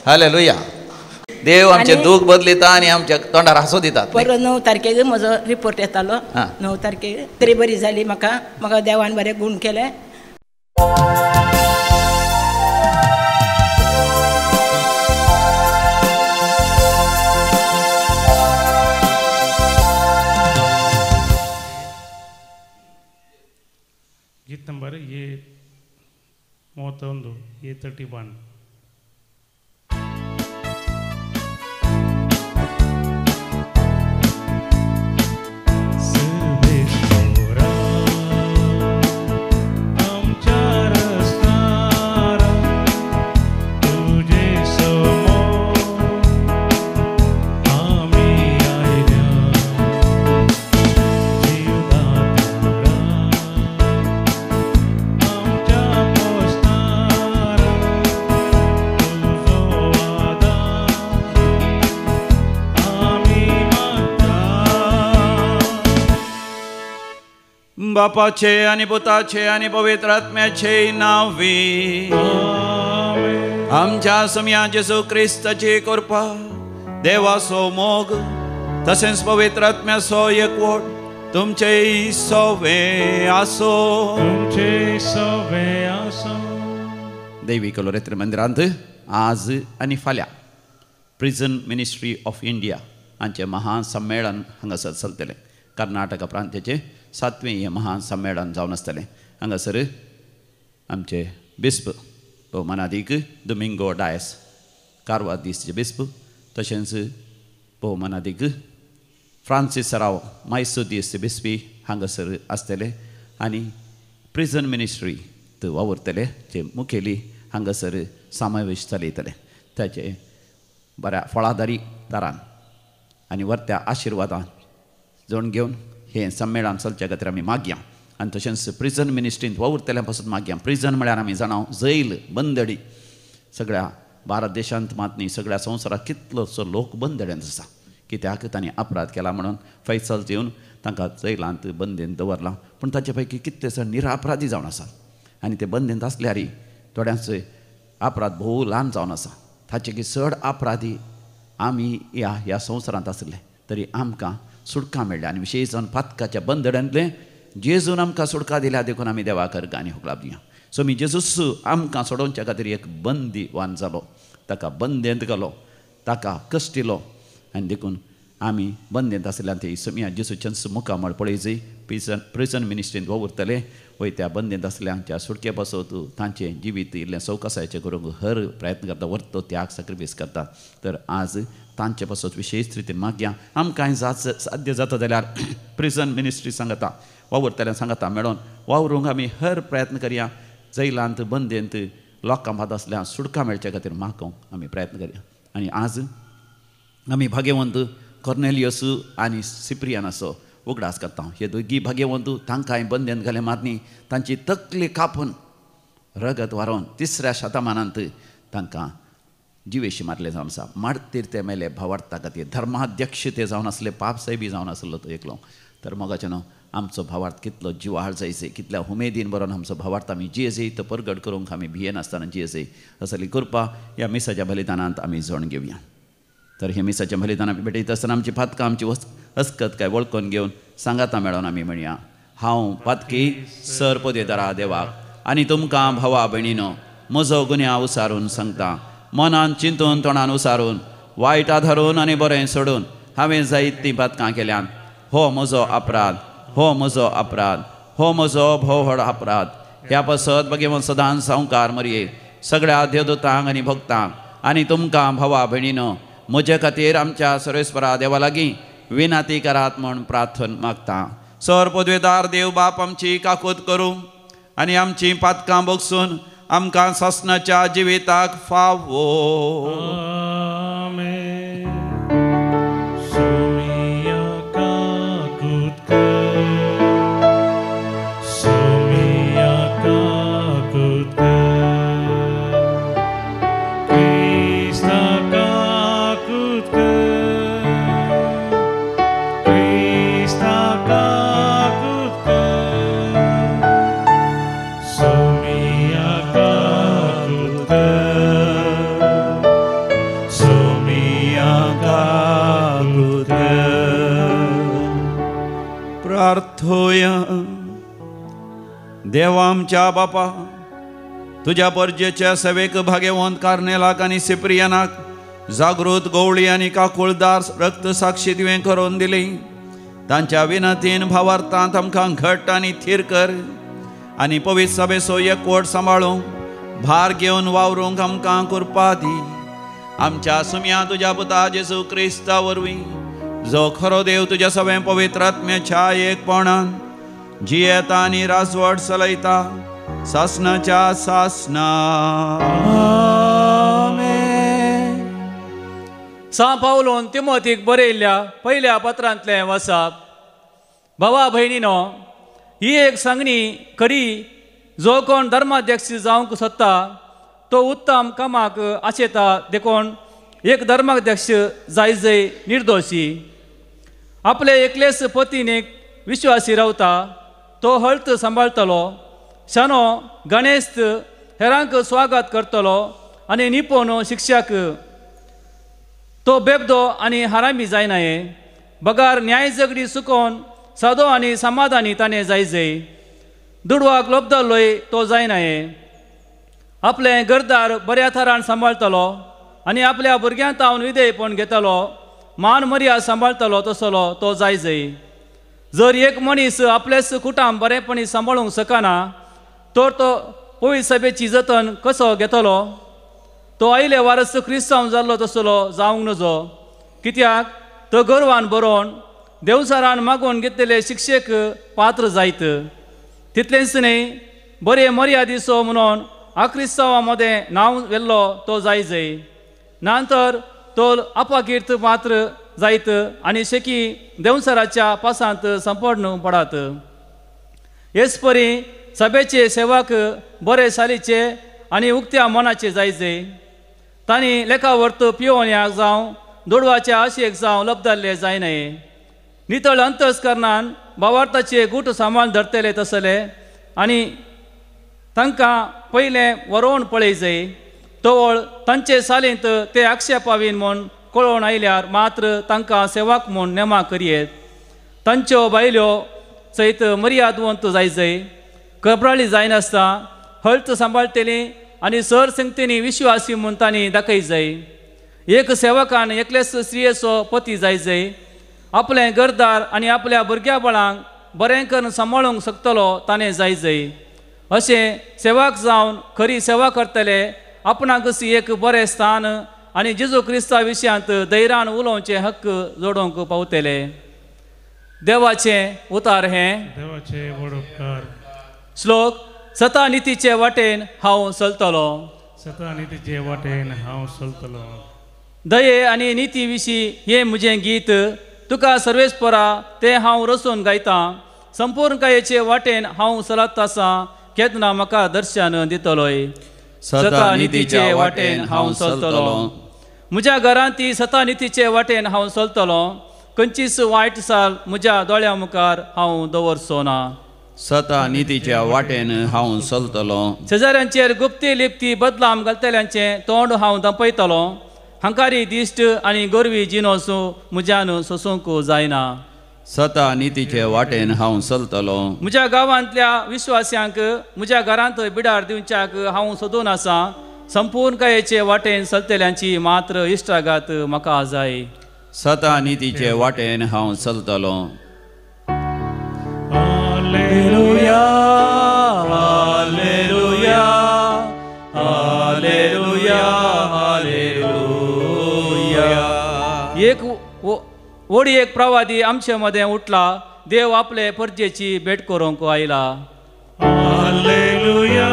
hallelujah देव आमचे दूख बदलिता आनी आमच्या तोंडार हांसो दितात परत 9 तारखेक म्हजो रिपोर्ट येतालो हां. 9 तारखेक तरी बरी जाली म्हाका देवान बरें गूण केले ಗೀತ್ ನಂಬರ್ A31 A31 बापाचे आणि पुताचे आणि पवित्र आत्म्याचे नावी आमच्या सम्या जेजू क्रिस्ताची कृपा देवाचो मोग तसेच पवित्र आत्म्याचो एकवट तुमचे सवे आसो दैवी कलोरेत्र मंदिरांत आज आणि फाल्या प्रिझन मिनिस्ट्री ऑफ इंडिया हांचे महासम्मेलन हांगासर चलतले कर्नाटका प्रांताचे 7वें हे महासम्मेलन जावन आसतलें हांगासर आमचे बिस्प भौमानादीक दोमिंगो डायस कारवादीसचे बिस्प तशेंच भौमानादीक फ्रांसीस राव मायसोदीसचे बिस्पी हांगासर आसतले आनी प्रिझन मिनिस्ट्री वावुरतले जे मुखेली हांगासर समावेश चलयतले ताचे बऱ्या फळादारी दारान आनी वर्त्या आशिर्वादान जोड घेवन हे संमेलन चलचे खातीर आमी मागया आनी तशेंच प्रिझन मिनिस्ट्रींत वावुरतल्या पासून मागया प्रिझन म्हळ्यार आमी जाणाव जैल बंदडी सगळ्या भारत देशांत मात न्ही सगळ्या संवसाराक कितलोसो लोक बंदड्यांत आसा कित्याक तांणी अपराध केला म्हणून फैसल येवन तांकां जैलांत बंदेंत दवरला पूण ताचे पैकी कितलेसो निरापराधी जावन आसात आनी ते बंदेंत आसल्यारय थोड्यांचे अपराध भोव ल्हान जावन आसा ताचे चड अपराधी आमी ह्या संवसारांत आसले तरी आमकां सुटका मेळ्ळ्या आनी विशेश जावन पातकाच्या बंदड्यांतले जेजून आमकां सुटका दिल्या देखून आमी देवाक गाणी होकलाब दिया सो मी जेजूस आमकां सोडोवच्या खातीर एक बंदीवान जालो ताका बंदेंत घालो ताका कश्टिलो आनी देखून आमी बंदेंत आसल्यान ते इसमिया जेजूच्या मुखामळ पळय प्रिझन मिनिस्ट्रींत वावुरतले वय त्या बंदेंत आसल्यांच्या सुटके पासत तांचें जिवीत इल्लें सवकासायचें करूंक हर प्रयत्न करता वर्तो त्याग सॅक्रिफायस करता तर आज तांचे पासत विशेष रितीन मागया आमकां साध्य जाता जाल्यार प्रिझन मिनिस्ट्री सांगता वावुरतल्यान सांगता मेळोन वावरूंक आमी हर प्रयत्न करया जैलांत बंदेंत लोकां बाद आसल्यार सुटका मेळचे खातीर मागोवंक आमी प्रयत्न करया आनी आज आमी भाग्यवंत कॉर्नेलियस आनी सिप्रियानाचो उगडास करता हे दोगी भाग्यवंत तांकांय बंदेंत घाले मात न्ही तांची तकली कापून रगत वारोवन 3ऱ्या शतमानांत तांकां जिवेशी मारले जावन आसा मारतीर ते मेले भावार्था खातीर धर्माध्यक्ष ते जावन आसले पाप साहेबी जावन आसलो तो एकलो तर मोगाचें न्हू आमचो भावार्थ कितलो जिवाळ जायचे कितल्या उमेदीन बरोवन आमचो भावार्थ आमी जियेजय तो परगट करूंक आमी भियेनासतना जियेजय असली कृपा ह्या मिसाच्या बलिदानांत आमी जोड घेवया तर हे मिसाच्या बलिदानाक भेटयता आसतना आमची पातकां आमची हस्कत काय वळखून घेवन सांगाता मेळोन आमी म्हणया हांव पातकी सर पोदेदारा देवाक आनी तुमकां भावा भयणीनो म्हजो गुन्यांव उसारून सांगता मनान चिंतून तोंडान उसारून वायट आधारून आनी बरें सोडून हांवें जायतीं पातकां केल्यान हो म्हजो अपराध हो म्हजो अपराध हो म्हजो भोव व्हड अपराध ह्या पासत भगवंत सदांच संवकार मरये सगळ्या देवदूतांक आनी भक्तांक आनी तुमकां भावा भयणीनो म्हजे खातीर आमच्या सर्वेस्परा देवा लागीं विनाती करात म्हूण प्रार्थना मागता सर पदवेदार देव बाप आमची काकूत करूं आनी आमची पातकां बगसून आमकां ससनाच्या जिविताक फावो So देवा आमच्या बापा, तुझ्या परजेच्या सेवेक भाग्यवंत कार्नेलाक आनी सिप्रियनाक जागृत गवळी आनी काकुळदार रक्त साक्षी तुवें करून दिली. तांच्या विनंतीन भावार्थांत आमकां घट्ट आनी थीर कर आनी पवित्र सभेचो एकवट सांबाळूंक भार घेवन वावरूंक आमकां कृपा दी. आमच्या सुम्या तुज्या पुता जेजू क्रिस्ता वरवीं, जो खरो देव तुज्या सगळे पवित्र आत्म्याच्या एकपणान जियेता आनी राजवट चलयता सासनाच्या सासना. सा पावलोन तिमोथीक बरयल्ल्या पयल्या पत्रांतलें वचप. भावा भयणीनो, ही एक सांगणी खरी. जो कोण धर्माध्यक्ष जावंक सोदता तो उत्तम कामाक आशेता देखून एक धर्माध्यक्ष जाय निर्दोशी. आपले एकलेस पतीन एक विश्वासी रावता, तो हळत सांबाळटलो, शानो गणेस्त हेरांक स्वागत करतलो आनी निपोवन शिक्षक. तो बेबदो आनी हारामी जायनाये. बगार न्याय झगडी चुकोवन सादो आनी समाधानी ताणें जाय. दुडवाक लोबदलोय तो जायनाये. आपले घरदार बऱ्या थरान सांबाळटलो आनी आपल्या भुरग्यां तावन विधेयपण घेतलो, मान मर्याद सांबाळटलो तसलो तो जाय. जर एक मनीस आपलेच कुटांब बरेपणी सांबाळूंक शकना तर तो पवित्र सभेची जतन कसो घेतलो? तो आयले वारस क्रिस्तांव जाल्लो तसलो जावंक नजो. कित्याक तो गर्वान बरोवन देवसारान मागून घेतलेले शिक्षेक पात्र जायत. तितलेंच न्ही, बरे मर्यादिसो म्हणून आक्रिस्तांवा मदें नांव वेल्लो तो जाय. नंतर तो अपाकिर्त पात्र जायत आनी शेकी देवसाराच्या पासांत संपन्न पडात. हेच परी सभेचे सेवक बरे सालीचे आनी उक्त्या मनाचे जाय. तांणी लेखावर्त पियोवण्याक जावं दोडवाच्या आशेक जावं लबदारले जायनाये. नितळ अंतस्करणान भावार्थाचे गूट सांबाळून धरतले तसले आनी तांकां पयलें वरोवन पळय. तवळ तांचे सालींत ते आक्षेपावीन म्हूण कळोवन आयल्यार मात्र तांकां सेवक म्हूण नेमा करयेत. तांच्यो बायल्यो सयत मर्यादवंत जाय. कपराळी जायनासता हळत सांबाळटली आनी सर संगतींनी विश्वासी म्हूण तांणी दाखय. एक सेवकान एकलेस स्त्रियेचो पती जाय. आपलें घरदार आनी आपल्या भुरग्या बळांक बरें करून सांबाळूंक शकतलो ताणें जाय. अशें सेवक जावन खरी सेवा करतले आपणाक एक बरें स्थान आनी जेजू क्रिस्ता विशयांत धैर्यान उलोवचे हक्क जोडूंक पावतले. देवाचें उतार हें. देवाचे वडोपकार. श्लोक. सता नितीचे वाटेन हांव चलतलो. सता नितीचे वाटेन हांव चलतलो. दये आनी निती विशीं हें म्हजें गीत. तुका सर्वेस्परा तें हांव रचून गायतां. संपूर्णकायेचे वाटेन हांव चलत आसां, केदना म्हाका दर्शन दितलोय. सता नितीचे वाटेन हांव चलतलो. म्हज्या घरांत ती सता नितीचे वाटेन हांव चलतलो. खंयचीच वायट साल म्हज्या दोळ्या मुखार हांव दवरचो ना. सता नितीच्या वाटेन हांव चलतलो. शेजाऱ्यांचेर गुप्ती लिप्ती बदलाम घालतल्यांचें तोंड हांव दंपयतलो. हंकारी दिश्ट आनी गोरवी जिनोसो म्हज्यान सोसूंक जायना. सता नितीचे वाटेन हांव चलतलो. म्हज्या गांवांतल्या विश्वास्यांक म्हज्या घरांत बिडार दिवच्याक हांव सोदून आसां. संपूर्णकायेचे वाटेन चलतल्यांची मात्र इश्टागात म्हाका जाय. सता नितीचे वाटेन हांव चलतलो. Hallelujah, hallelujah, hallelujah, hallelujah. एक वडी एक प्रवादी आमचे मदें उठला. देव आपले परजेची भेट करूंक आयला. Hallelujah,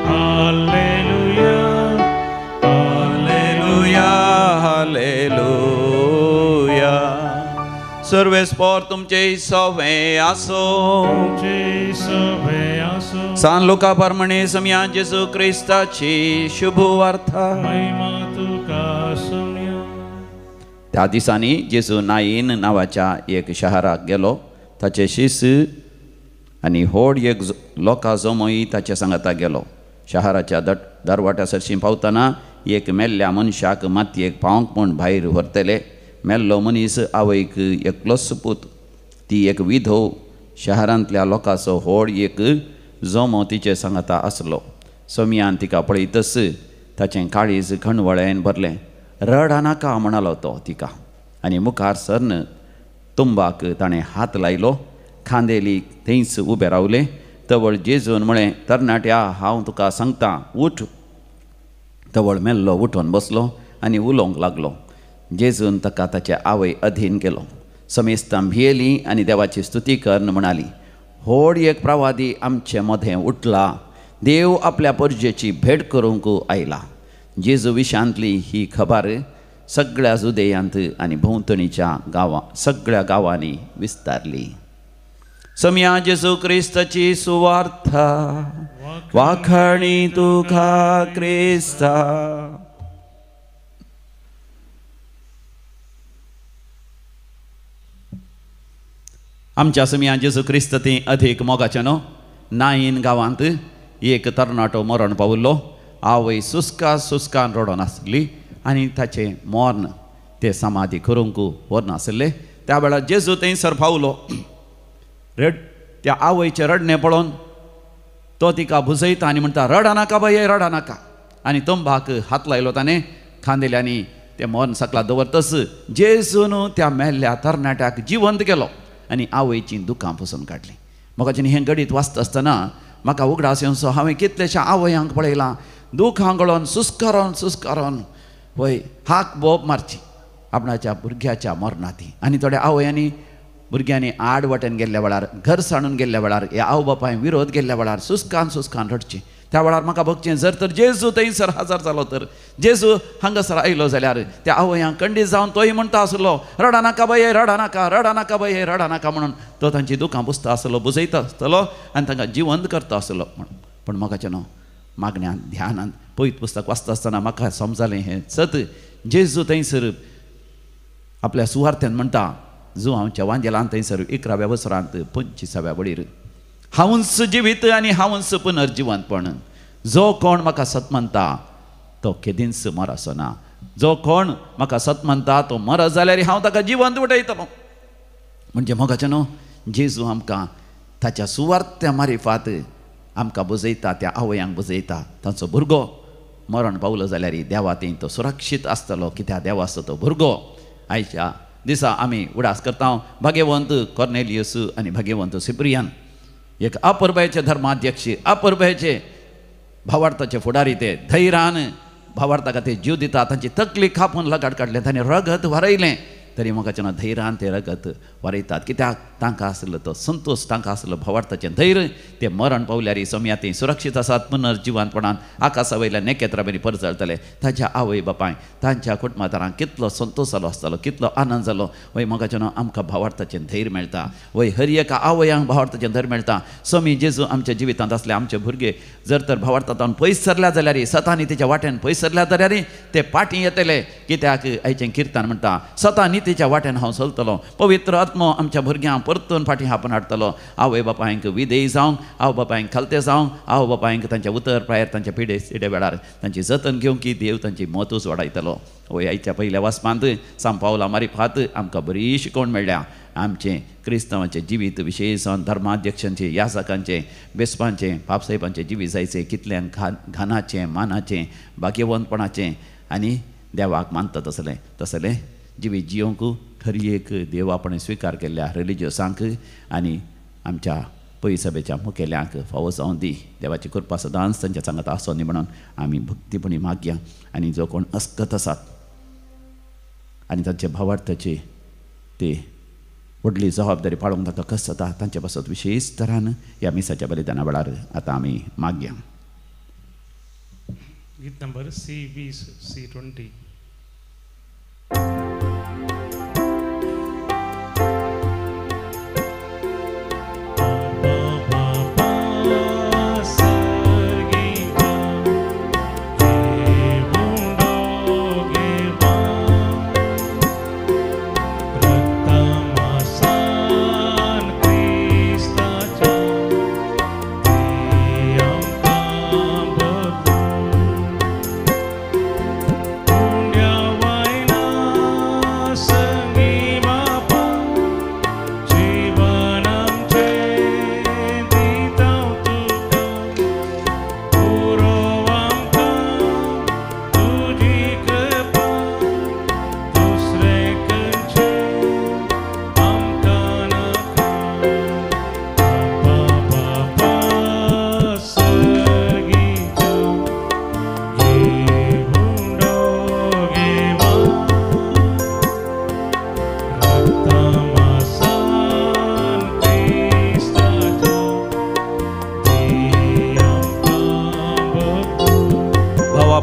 hallelujah, hallelujah, hallelujah. सर्वेस्पर तुमचे सवे आसो. तुमचे सवे आसो. सान लोका प्रमाणे सम्या जेजू क्रिस्ताची शुभ वार्ता. महिमा तुका सम्या. त्या दिसांनी जेजू नाईन नावाच्या एक शहराक गेलो. ताचे शिस आनी व्हड एक लोकां जमोई ताच्या सांगाता गेलो. शहराच्या दरवाट्या सरशी पावतना एक मेल्ल्या मनशाक मातयेक पावंक म्हूण भायर व्हरतले. मेल्लो मनीस आवयक एकलोच पूत. ती एक विधव. शहरांतल्या लोकांचो व्हड एक जो मोतीचे सांगता आसलो. सोमियान तिका पळयतस ताचें काळीज खणवळेन भरलें. रड नाका म्हणलो तो तिका. आनी मुखार सरन तुंबाक ताणें हात लायलो. खांदेलीक थंयच उबे रावले. तवळ जेजून म्हळें, तरणाट्या, हांव तुका सांगतां, उठ. तवळ मेल्लो उठोन बसलो आनी उलोवंक लागलो. जेजून ताका ताचे आवय अधीन केलो. समेस्तां भियेली आनी देवाची स्तुती करन म्हणाली, व्हड एक प्रवादी आमचे मदें उठला. देव आपल्या परजेची भेट करूंक आयला. जेजू विशांतली ही खबर सगळ्या जुदेयांत आनी भोंवतणीच्या सगळ्या गांवांनी विस्तारली. समिया जेजू क्रिस्ताची सुवार्थ. वाखाणी तुका क्रिस्ता. आमच्या समिया जेजू क्रिस्त ती अधिक मोगाचें न्हू. नाईन गांवांत एक तरणाटो मरण पावल्लो. आवय सुस्कान रडोन आसली आनी ताचें मरण ते समाधी करूंक व्हरनासले. त्या वेळार जेजू थंयसर पावलो. त्या आवयचें रडणें पळोवन तो तिका बुजयता आनी म्हणटा, रडा नाका बाये, रडा नाका. आनी तंबाक हात लायलो ताणें खांदेल्यांनी तें मरण सकला दवरतस जेजून त्या मेल्ल्या तरणाट्याक जिवंत केलो आनी आवयचीं दुखां पुसून काडलीं. म्हाका हें गडीत वाचता आसतना म्हाका उगडास येवचो. हांवें कितलेशा आवयांक पळयलां दुखां गळोन सुस्कारोन वय हाक बोब मारची आपणाच्या भुरग्याच्या मरणाती. आनी थोड्या आवयांनी भुरग्यांनी आड वटेन गेल्ल्या वेळार, घर साणून गेल्ल्या वेळार, ह्या आवय बापाय विरोध गेल्ल्या वेळार सुस्कान रडची. त्या वेळार म्हाका भोगचें, जर तर जेजू थंयसर हजर जालो, तर जेजू हांगासर आयलो जाल्यार त्या आवयांक खंडीत जावन तोय म्हणटा आसलो, रडा नाका बाये, रडा नाका बाये, रडा नाका म्हणून तो तांची दुखां पुसता आसलो, बुजयता आसतलो आनी तांकां जिवंत करता आसलो म्हणून. पूण म्हाकाचें न्हू, मागण्यांत ध्यानांत पयत पुस्तक वाचता आसतना म्हाका समजलें हें सत. जेजू थंयसर आपल्या सुवार्थेन म्हणटा, जो आमच्या वांजेलांत थंयसर 11व्या वर्सांत 25व्या बळीर, हांवूच जिवीत आनी हांवूच पुनर्जिवंतपण. जो कोण म्हाका सत म्हणटा तो केदींच मरचो ना. जो कोण म्हाका सत म्हणटा तो मरत जाल्यार हांव ताका जिवंत उठयतलो. म्हणजे मोगाचें न्हू, जेजू आमकां ताच्या सुवार्थ्या मारिफात आमकां बुजयता, त्या आवयांक बुजयता. तांचो भुरगो मरण पावलो जाल्यार देवा थंय तो सुरक्षीत आसतलो, कित्याक देव आसता तो भुरगो. आयच्या दिसा आमी उडास करता भाग्यवंत कॉर्नेलियस आनी भाग्यवंत सिप्रियान, एक अपुर्बायेचे धर्माध्यक्ष, अपुर्बायेचे भावार्थाचे फुडारी. ते धैर्यान भावार्था खातीर जीव दिता. तांची तकली कापून लगाट काडलें, तांणी रगत वारयलें, तरी म्हाका धैर्यान ते रगत वारयतात. कित्याक तांकां आसलो तो संतोश, तांकां आसलो भावार्थाचें धैर्य. ते मरण पावल्यार समया ती सुरक्षीत आसात, पुनर्जिवंतपणान आकाशा वयल्या नेकेत्रांनी परजळटले. तांच्या आवय बापाय, तांच्या कुटुंबादारांक कितलो संतोश जालो आसतलो, कितलो आनंद जालो. वय मोगाचें आमकां भावार्थाचें धैर्य मेळटा. वय हर एका आवयांक भावार्थाचें धैर्य मेळटा. समी जेजू आमच्या जिवितांत आसले, आमचे भुरगे जर तर भावार्थांतल्यान पयस सरल्या जाल्यार, सतानी तेच्या वाटेन पयस सरल्या जाल्यार ते पाटी येतले. कित्याक आयचें किर्तन म्हणटा, सतानी तेच्या वाटेन हांव चलतलो. पवित्र आत्मो आमच्या भुरग्यांक परतून फाटीं आपण हाडटलो. आवय बापायंक विधेय जावंक, आवय बापायंक खालते जावंक, आवय बापायंक तांच्या उतर प्रायर, तांच्या पिडे वेळार तांची जतन घेवंक की देव तांची मोतूच वाडयतलो. वय आयच्या पयल्या वचपांत सांग पावला मारिफात आमकां बरी शिकोवण मेळ्ळ्या. आमचें क्रिस्तांवांचें जिवीत विशेशण धर्माध्यक्षांचें, याजकांचें, बेस्पांचें, पापसाहेबांचें जिवीत जायचें कितलें घानाचें, मानाचें, भाग्यवंतपणाचें आनी देवाक मानता तसलें जिवीत जियोंक खरी एक देव आपण स्विकार केल्ल्या रिलिजियसांक आनी आमच्या पै सभेच्या मुखेल्यांक फावो जावं दी. देवाची कृपा सदांच तांच्या सांगात आसो न्ही म्हणून आमी भक्तीपणी मागया. आनी जो कोण अस्कत आसात आनी तांचे भावार्थाचे ते व्हडली जबाबदारी पाळोवंक ताका कस जाता, तांचे पासत विशेश तरान ह्या मिसाच्या बलिदाना वेळार आतां आमी मागया. गीत नंबर C20 C20. Oh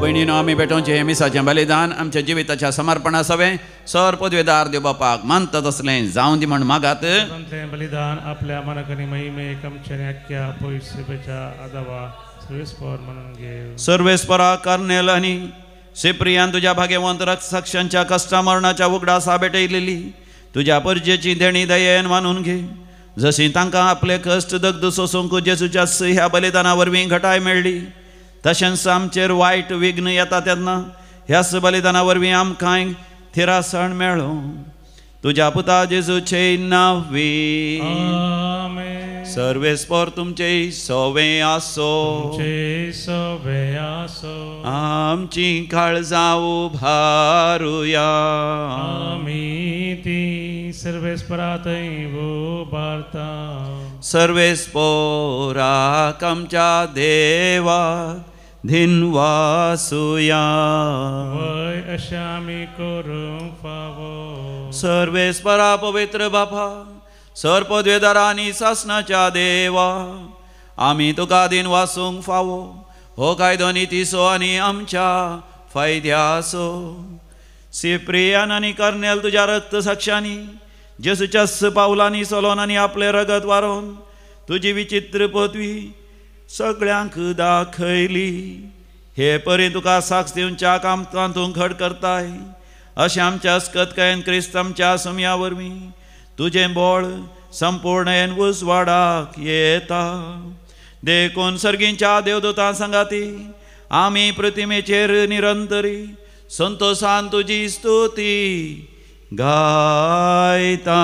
भयणीनो आमी पेटोवचें हें मिसाचें बलिदान आमच्या जिविताच्या समर्पणा सवे सर पदवेदार देव बापाक मानता तसलें जावं दी म्हण मागात. बलिदान आपल्या मनाकनी महिमेक आमच्या आख्या पवित्र आदावा सर्वेस्पर म्हणून घे. सर्वेस्परा कर्नेल आनी सिप्रियान तुझ्या भाग्यवंत रक्षकांच्या कष्टा मरणाच्या उगडासा भेटयलेली तुझ्या परजेची देणी दयेन मानून घे. जशी तांकां आपले कश्ट दग्ध सोसूंक जेजूच्या ह्या बलिदाना वरवीं घटाय मेळ्ळी तशेंच आमचेर वायट विघ्न येता तेन्ना ह्याच बलिदाना वरवीं आमकांय थिरासण मेळो. तुझ्या पुता जेजूचे नांवी सर्वेस्पर तुमचे सवे आसो. आमची काळजां उभारुया. आमी ती सर्वेस्परातय उबारता. सर्वेस्पराक आमच्या देवाक धिनवासुया. वय अशें आमी करूंक फावो. सर्वेस्परा पवित्र बापा सर पदवेदारा आनी सासणाच्या देवा आमी तुका दिन वासूंक फावो. हो कायदो नितीसो आनी आमच्या फायद्यासो. सिप्रियान आनी कर्नेल तुज्या रक्त साक्षांनी जेजूच्या पावलांनी चलोन आनी आपले रगत वारोवन तुजी विचित्र पदवी सगळ्यांक दाखयली. हे परी तुका साक्ष दिवच्या कामतां तूं खड करताय. अशें आमच्या अस्कतकायेन क्रिस्त आमच्या सुमया वरवीं तुजें बळ संपूर्ण उजवाडाक येता. देखून सर्गींच्या देवदूतां संगाती आमी प्रतिमेचेर निरंतरी संतोषान तुजी स्तुती गायता.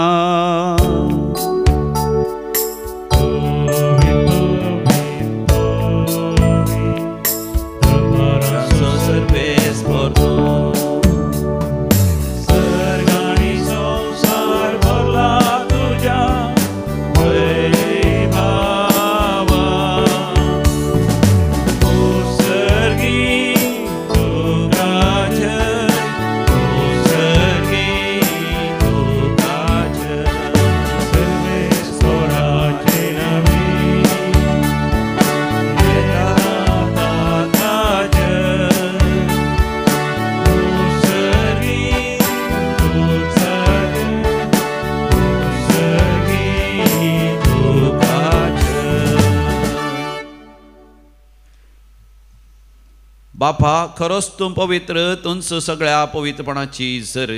बापा खरोच तूं पवित्र तुंच सगळ्या पवित्रपणाची झर.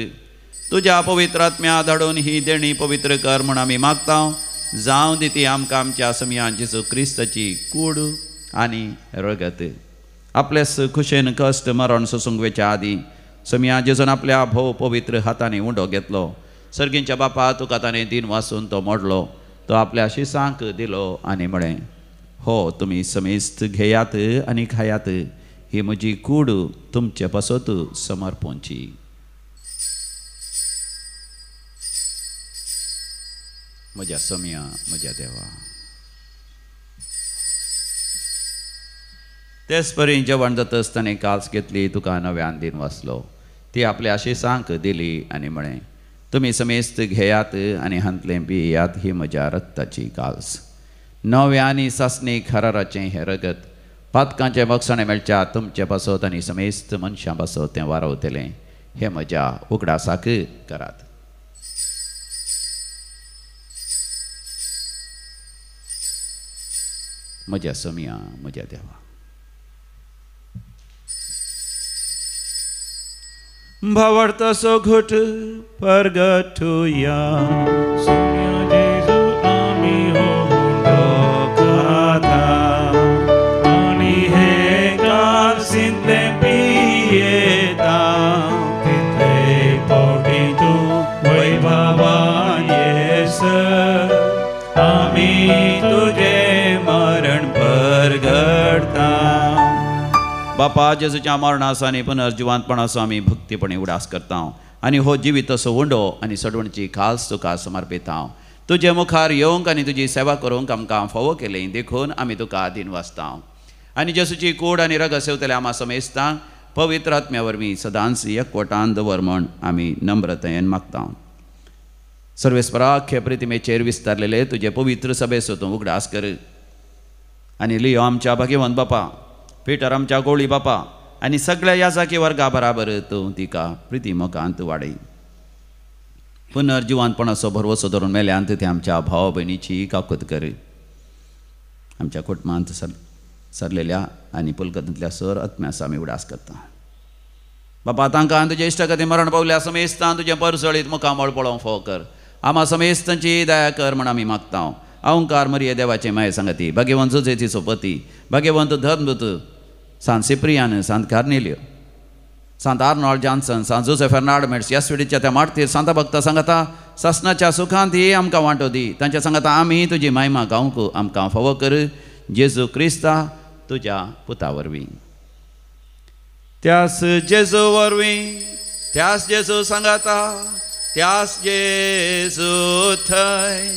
तुज्या पवित्र आत्म्या धाडून ही देणी पवित्र कर म्हण आमी मागता. जावं दी ती आमकां आमच्या समिया जेजू क्रिस्ताची कूड आनी रगत. आपल्यास खुशेन कश्ट मरण सोसूंक वेच्या आदीं समिया जेजून आपल्या भोव पवित्र हातांनी उंडो घेतलो. सर्गींच्या बापा तुका ताणें दिन वाचून तो मोडलो. तो आपल्या शिसांक दिलो आनी म्हळें हो तुमी समेस्त घेयात आनी खायात. ही म्हजी कूड तुमचे पासत समर्पोवची. म्हज्या समिया म्हज्या देवा. तेच परी जेवण जातच ताणें काल्स घेतली तुका नव्यान दिन वाचलो. ती आपल्या आशिसांक दिली आनी म्हळें तुमी समेस्त घेयात आनी हांतलें पियात. ही म्हज्या रक्ताची काल्स नव्या आनी सासणीक हराराचें हें रगत पातकांचे बक्षणे मेळच्या तुमचे पासत आनी समेस्त मनशां पासत तें वारवतलें. हे म्हज्या उगडासाक करात. म्हज्या समिया म्हज्या देवा. भावार्थाचो घोट परगटुया. बापा जेजूच्या मरणाचो आनी पुनर्जिवांतपणाचो आमी भक्तीपणी उडास करता आनी हो जिवीत असो उंडो आनी सडवणची खास तुका समर्पिता. तुजे मुखार येवंक आनी तुजी सेवा करूंक आमकां फावो केलें देखून आमी तुका दिन वाचता. आनी जेजूची कूड आनी रगत सेवतले आमा समेस्तां पवित्र आत्म्या वरवीं सदांच एकवटान दवर म्हण आमी नम्रतायेन मागता. सर्वेस्पराक हे प्रतिमेचेर विस्तारलेले तुजे पवित्र सभेचो तूं उगडास कर. आनी लियो आमच्या भाग्यवंत बापा, पिटर आमच्या गोळी बापा, आनी सगळ्या याचाकी वर्गा बराबर तूं तिका प्रिती मोगांत वाडय. पुनर्जिवानपणाचो भरवसो धरून मेल्यांत ते आमच्या भाव भयणीची काकूत कर. आमच्या कुटुंबांत सरलेल्या आनी पुलकतांतल्या सर आत्म्याचो आमी उडास करता. बापा तांकां तुजे इश्ट खातीर मरण पावल्या समेस्तान तुजें परसळीत मुखामळ पळोवंक फोव कर. आमा समेस्तांची दया कर म्हण आमी मागता. अवंकार मरिये देवाचे माये सांगती भगवंत जोसेफीचो पती भगवंत धर्मदूत सांत सिप्रियान सांत कार्नेलियो सांत आर्नॉल्ड जॉन्सन सांत जोसेफ फेर्नांड मेड्स यास्विडीच्या त्या मारतीर सांता भक्ता सांगता सासनाच्या सुखांत ही आमकां वांटो दी. तांच्या सांगता आमी तुजी महिमा गावंक आमकां फावो कर. जेजू क्रिस्ता तुज्या पुता वरवीं. त्यास जेजू वरवीं त्यास जेजू सांगता त्यास जेजू थंय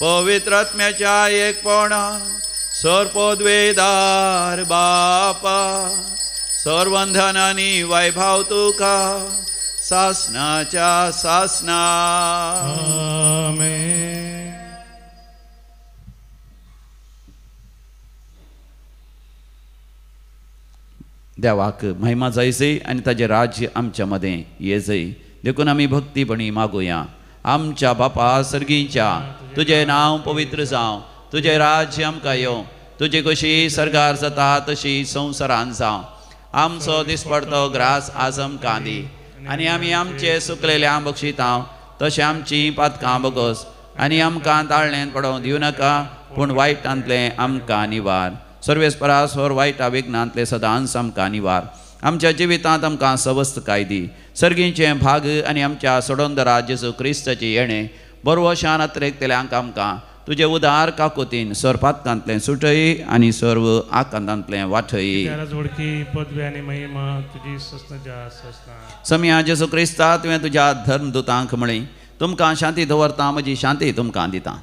पवित्र आत्म्याच्या एकपणान सर्पोद्वेदार बापा सर्वंधनानी वैभव तुका सासनाच्या सासना. आमेन. देवाक महिमा जायचय आनी ताजें राज्य आमच्या मदें येजय. देखून आमी भक्तीपणी मागुया. आमच्या बापा सर्गीच्या तुजें नांव पवित्र जावं. तुजें राज्य आमकां येवं. तुजी कशी सरकार जाता तशी संवसारांत जावं. आमचो दिसपडतो ग्रास आज आमकां दी आनी आमी आमचे सुकलेल्यांक बक्षितांव तशें आमची पातकां बगोस आनी आमकां ताळणेंत पडोवंक दिवं नाका पूण वायटांतलें आमकां निवार. सर्वेस्परासोर वायटा विघ्नांतले सदांच आमकां निवार. आमच्या जिवितांत आमकां सवस्थकाय दी. सर्गीचे भाग आनी आमच्या सोडोंदरा जेजू क्रिस्ताची येणे बरवशान अत्रेकतेल्यांक आमकां तुजे उदार काकुतीन सरपातकांतलें सुटय आनी सर्व आकांतांतलें वाठय. जोडकी पदवी आनी महिमा तुजी सस्नाच्या सस्ना. समया जेजू क्रिस्ता तुवें तुज्या धर्मदुतांक म्हळें तुमकां शांती दवरता म्हजी शांती तुमकां दिता.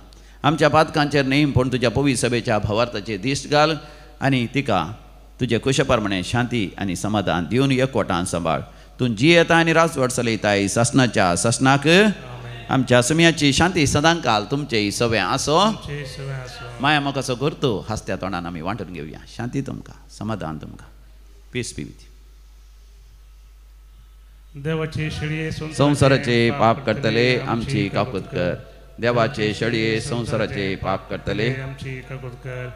आमच्या पातकांचेर नेम पूण तुज्या पवित्र सभेच्या भवार्थाचेर दिश्ट घाल आनी तिका तुजे कुशप्रमाणे शांती आनी समाधान दिवन एकवटान सांबाळ. तूं जी येता आनी राजवट चलयताय सासनाच्या सासनाक. आमच्या समियाची शांती सदां काल तुमचेय सवे आसो. माया मोगाचो गुर्तू हास्त्या तोंडान आमी वांटून घेवया. शांती तुमकां समाधान तुमकां. पीस बी विथ देवाचे शेळये संसाराचे पाप करतले आमची काकूत कर. देवाचे शेळये संसाराचे पाप करतले आमची काकूत कर.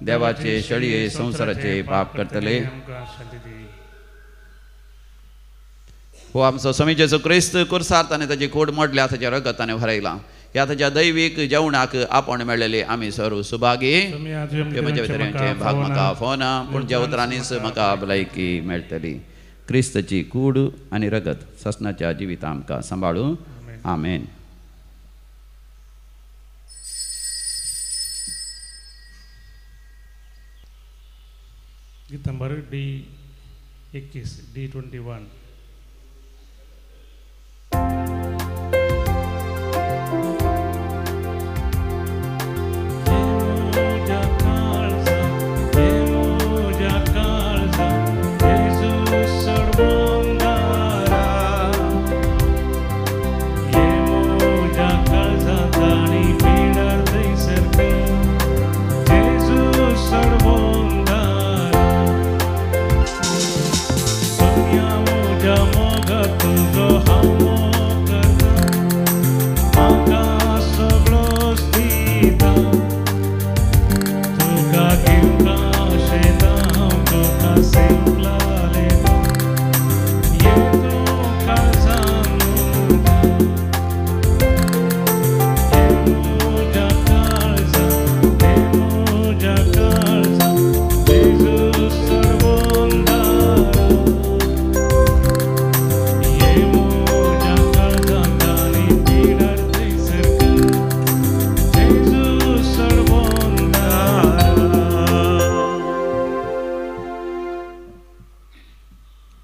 देवाचे शेळये संसाराचे पाप करतले. हो आमचो स्वामी जेजू क्रिस्त कुर्सार्थ आनी ताची कूड मोडल्या ताच्या रगताने भरयला. ह्या ताच्या दैवीक जेवणाक आपण मेळ्ळेले आमी सर्व सुभागी. म्हज्या भितऱ्यांचे भाग म्हाका फोना पूण ज्या उतरांनीच म्हाका भलायकी मेळटली. क्रिस्ताची कूड आनी रगत ससनाच्या जिवितां आमकां सांबाळूं. आमेन. गीत नंबर D21 D21.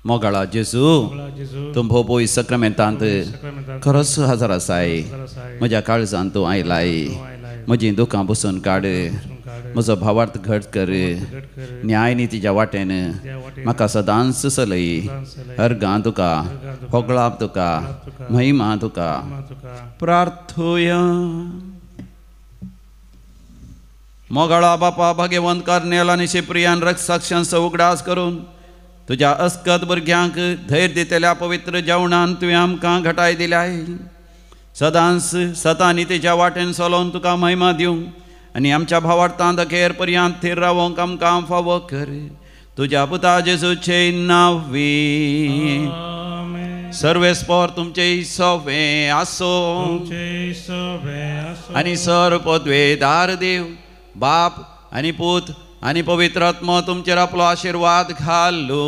मोगाळा जेजू तुम भोवपोई सक्रामेंतांत खरोच हजर आसाय. म्हज्या काळजांत तूं आयलाय. म्हजी दुखां पुसून काड. म्हजो भावार्थ घट कर. न्याय नितीच्या वाटेन म्हाका सदांच चलय. अर्गां तुका होगळाप तुका महिमा तुका प्रार्थुया. मोगाळा बापा भगवंत कार्नेल आनी सिप्रियान रक्तसाक्षांचो उगडास करून तुज्या अस्कत भुरग्यांक धैर्य दितल्या पवित्र जेवणान तुवें आमकां घटाय दिल्याय. सदांच सतांनी तेच्या वाटेन चलोवन तुका महिमा दिवंक आनी आमच्या भावार्थां दाखेर पर्यंत थीर रावोंक आमकां फावो कर. तुज्या पुता जेजूचे नांवी सर्वेस्पोर तुमचे सोवे आसो आनी सर पदवेदार देव बाप आनी पूत आनी पवित्र आत्मा तुमचेर आपलो आशिर्वाद घालो.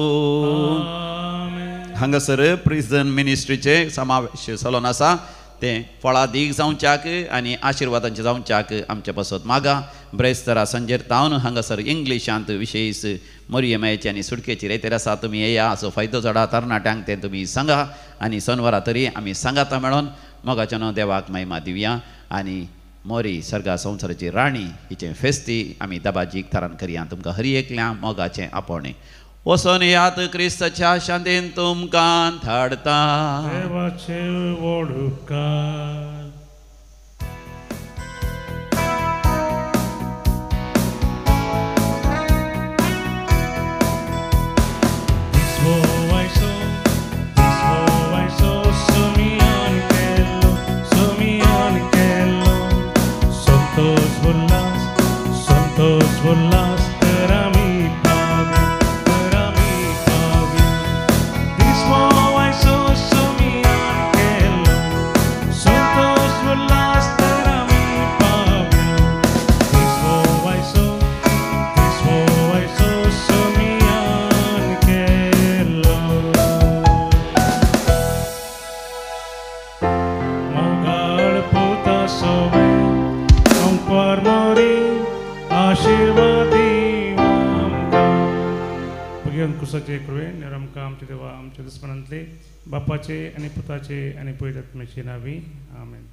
हांगासर प्रिजन मिनिस्ट्रीचे समावेश चलोवन आसा ते फळादीक जावच्याक आनी आशिर्वादांचे जावच्याक आमचे पासत मागा. ब्रेस्तारा संजेर तावन हांगासर इंग्लिशांत विशेष मरियमेचे आनी सुटकेची रेतेर आसा. तुमी येया असो फायदो जोडा तरणाट्यांक तें तुमी सांगा आनी शनवारा तरी आमी सांगाता मेळोन मोगाच्या न्हू देवाक महिमा दिवया. आनी मोरी सर्गा संवसाराची राणी हिचे फेस्ती आमी दबाजीक थारान करया. तुमकां हरी एकल्या मोगाचें आपोवणें वचोन यात क्रिस्ताच्या शांतेन तुमकां धाडता. देवाचे वडुकार कुसाचे कृपेन आमकां आमच्या देवा आमच्या दुस्मनांतले बापाचे आनी पुताचे आनी पवित्र आत्म्याचे नांवी आमेन.